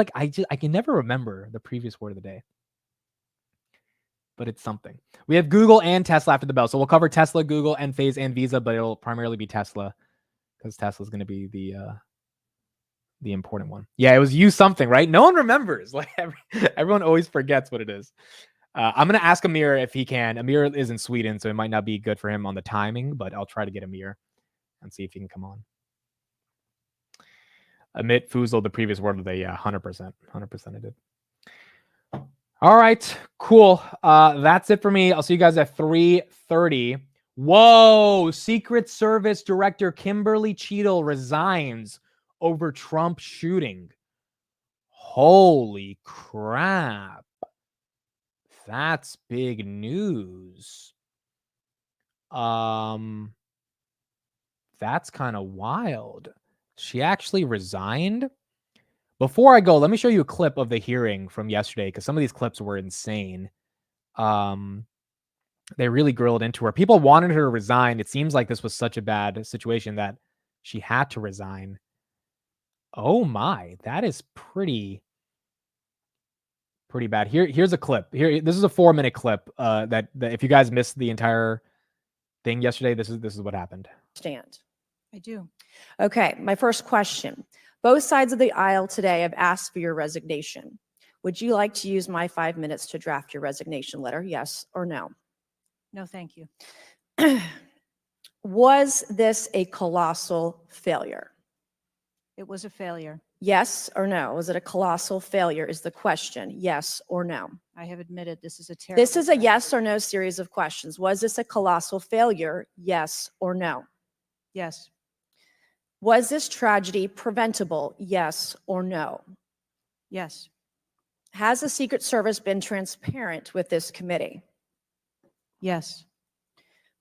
can never remember the previous word of the day. But it's something. We have Google and Tesla after the bell. So we'll cover Tesla, Google, Enphase, and Visa, but it'll primarily be Tesla because Tesla's going to be the important one. Yeah, it was you something, right? No one remembers. Like everyone always forgets what it is. I'm going to ask Amir if he can. Amir is in Sweden, so it might not be good for him on the timing, but I'll try to get Amir and see if he can come on. Amit foozled the previous word of the 100%. 100% I did. All right, cool. That's it for me. I'll see you guys at 3:30. Whoa, Secret Service Director Kimberly Cheadle resigns over Trump shooting. Holy crap. That's big news. That's kind of wild. She actually resigned. Before I go, let me show you a clip of the hearing from yesterday because some of these clips were insane. They really grilled into her. People wanted her to resign. It seems like this was such a bad situation that she had to resign. Oh my, that is pretty bad. Here's a clip. This is a 4-minute clip. That if you guys missed the entire thing yesterday, this is what happened. Stand. I do. Okay, my first question. Both sides of the aisle today have asked for your resignation. Would you like to use my 5 minutes to draft your resignation letter? Yes or no? No, thank you. Was this a colossal failure? It was a failure. Yes or no? Was it a colossal failure is the question. Yes or no? I have admitted this is a terrible. This is a yes or no series of questions. Was this a colossal failure? Yes or no? Yes. Was this tragedy preventable? Yes or no? Yes. Has the Secret Service been transparent with this committee? Yes.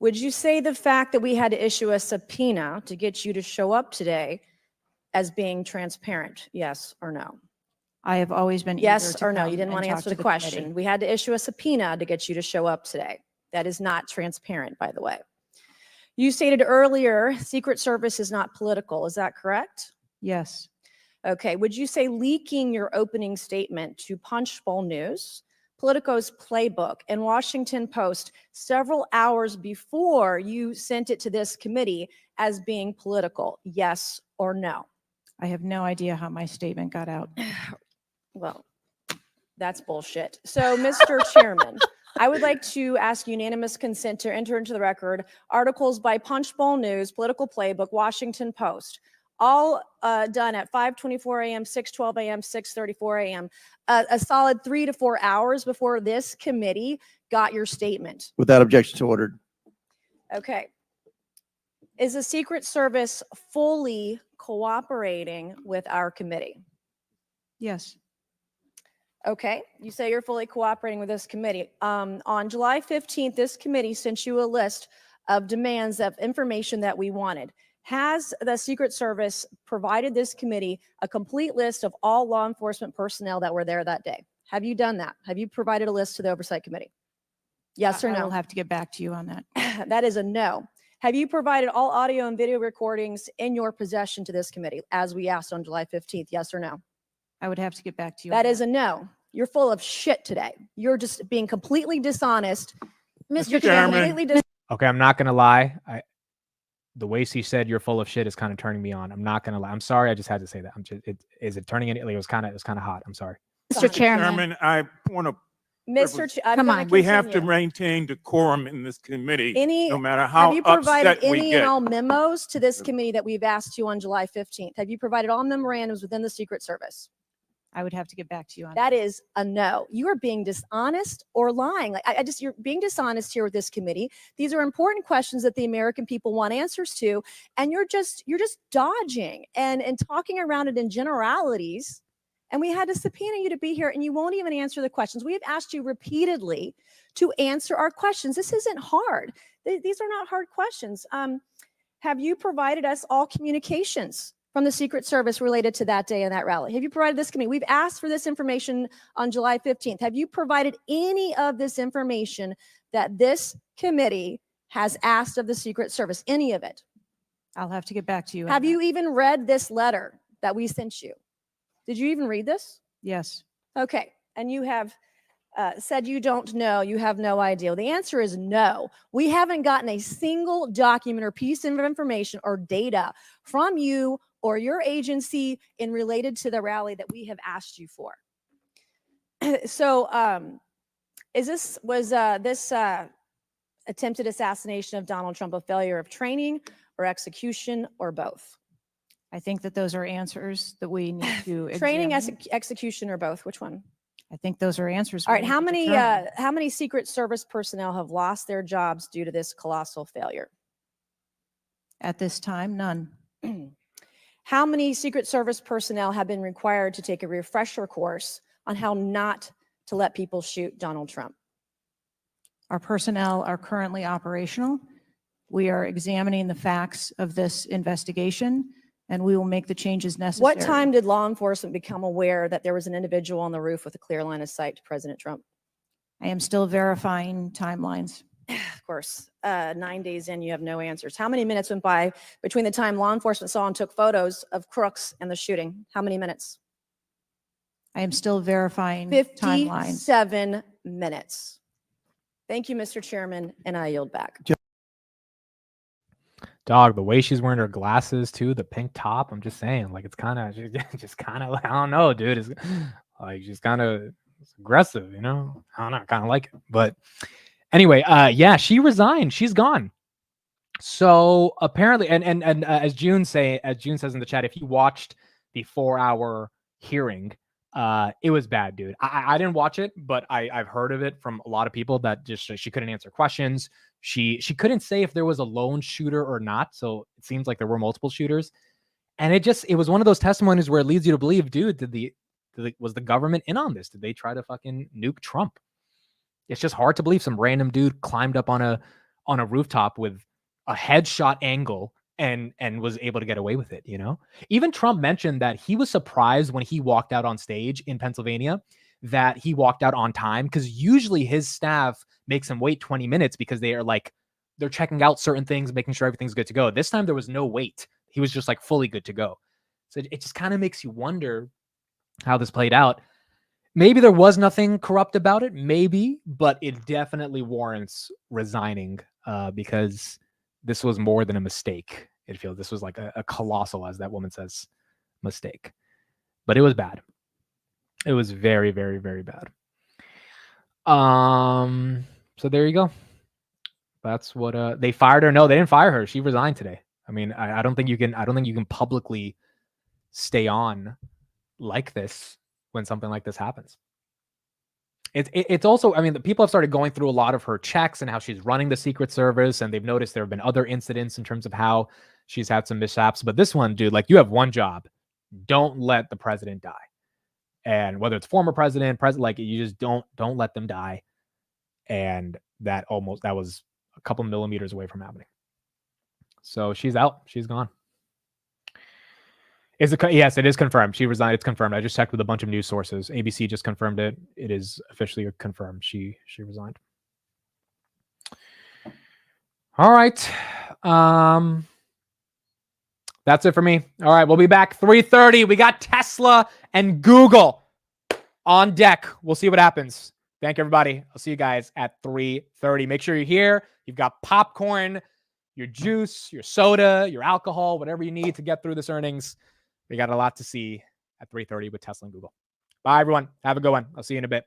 Would you say the fact that we had to issue a subpoena to get you to show up today as being transparent? Yes or no? I have always been Yes eager to or no? come You didn't and want to talk answer to the question. committee. We had to issue a subpoena to get you to show up today. That is not transparent, by the way. You stated earlier, Secret Service is not political. Is that correct? Yes. Okay. Would you say leaking your opening statement to Punchbowl News, Politico's Playbook, and Washington Post several hours before you sent it to this committee as being political? Yes or no? I have no idea how my statement got out. Well, that's bullshit. So, Mr. Chairman, I would like to ask unanimous consent to enter into the record articles by Punchbowl News, Political Playbook, Washington Post, all done at 5:24 a.m., 6:12 a.m., 6:34 a.m., a solid 3 to 4 hours before this committee got your statement. Without objection, so ordered. Okay. Is the Secret Service fully cooperating with our committee? Yes. Okay, you say you're fully cooperating with this committee. On July 15th, this committee sent you a list of demands of information that we wanted. Has the Secret Service provided this committee a complete list of all law enforcement personnel that were there that day? Have you done that? Have you provided a list to the Oversight Committee? Yes or I no? will have to get back to you on that. That is a no. Have you provided all audio and video recordings in your possession to this committee, as we asked on July 15th? Yes or no? I would have to get back to you. That is a no. You're full of shit today. You're just being completely dishonest. Mr. Chairman. Okay, I'm not gonna lie. The way she said you're full of shit is kind of turning me on. I'm not gonna lie. I'm sorry. I just had to say that. Is it turning it? It was kind of hot. I'm sorry. Mr. Chairman, I want to. Come on. We have to maintain decorum in this committee, no matter how have you provided upset we any get. and all memos to this committee that we've asked you on July 15th? Have you provided all memorandums within the Secret Service? I would have to get back to you on that. Is a no. You are being dishonest or lying. Like you're being dishonest here with this committee. These are important questions that the American people want answers to, and you're just dodging and talking around it in generalities. And we had to subpoena you to be here, and you won't even answer the questions. We have asked you repeatedly to answer our questions. This isn't hard. These are not hard questions. Have you provided us all communications from the Secret Service related to that day and that rally? Have you provided this committee? We've asked for this information on July 15th. Have you provided any of this information that this committee has asked of the Secret Service? Any of it? I'll have to get back to you. Have you even read this letter that we sent you? Did you even read this? Yes. Okay. And you have said you don't know, you have no idea. The answer is no. We haven't gotten a single document or piece of information or data from you or your agency in related to the rally that we have asked you for. So was this attempted assassination of Donald Trump a failure of training or execution or both? I think that those are answers that we need to training, examine. execution, or both. Which one? I think those are answers. All right. How many Secret Service personnel have lost their jobs due to this colossal failure? At this time, none. How many Secret Service personnel have been required to take a refresher course on how not to let people shoot Donald Trump? Our personnel are currently operational. We are examining the facts of this investigation, and we will make the changes necessary. What time did law enforcement become aware that there was an individual on the roof with a clear line of sight to President Trump? I am still verifying timelines. Of course, 9 days in, you have no answers. How many minutes went by between the time law enforcement saw and took photos of crooks and the shooting? How many minutes? I am still verifying timelines. 57 minutes. Thank you, Mr. Chairman, and I yield back. Dog, the way she's wearing her glasses too, the pink top, I'm just saying, like, it's kind of just kind of, I don't know, dude. It's Like she's kind of aggressive, you know. I don't know, kind of like it. But anyway, yeah, she resigned. She's gone. So apparently, and as June says in the chat, if you watched the 4-hour hearing, it was bad, dude. I didn't watch it, but I've heard of it from a lot of people that just she couldn't answer questions. She couldn't say if there was a lone shooter or not. So it seems like there were multiple shooters, and it was one of those testimonies where it leads you to believe, dude, was the government in on this? Did they try to fucking nuke Trump? It's just hard to believe some random dude climbed up on a rooftop with a headshot angle and was able to get away with it, you know? Even Trump mentioned that he was surprised when he walked out on stage in Pennsylvania that he walked out on time, because usually his staff makes him wait 20 minutes because they're checking out certain things, making sure everything's good to go. This time there was no wait. He was just like fully good to go. So it just kind of makes you wonder how this played out. Maybe there was nothing corrupt about it, maybe, but it definitely warrants resigning because this was more than a mistake. It feels this was like a colossal, as that woman says, mistake. But it was bad. It was very, very, very bad. So there you go. That's what they fired her. No, they didn't fire her. She resigned today. I mean, I don't think you can publicly stay on like this when something like this happens. It's also, I mean, the people have started going through a lot of her checks and how she's running the Secret Service, and they've noticed there have been other incidents in terms of how she's had some mishaps. But this one, dude, like, you have one job: don't let the president die. And whether it's former president, like, you just don't let them die. And that was a couple millimeters away from happening. So she's out. She's gone. Yes, it is confirmed. She resigned. It's confirmed. I just checked with a bunch of news sources. ABC just confirmed it. It is officially confirmed. She resigned. All right. That's it for me. All right, we'll be back 3:30. We got Tesla and Google on deck. We'll see what happens. Thank you, everybody. I'll see you guys at 3:30. Make sure you're here. You've got popcorn, your juice, your soda, your alcohol, whatever you need to get through this earnings. We got a lot to see at 3:30 with Tesla and Google. Bye, everyone. Have a good one. I'll see you in a bit.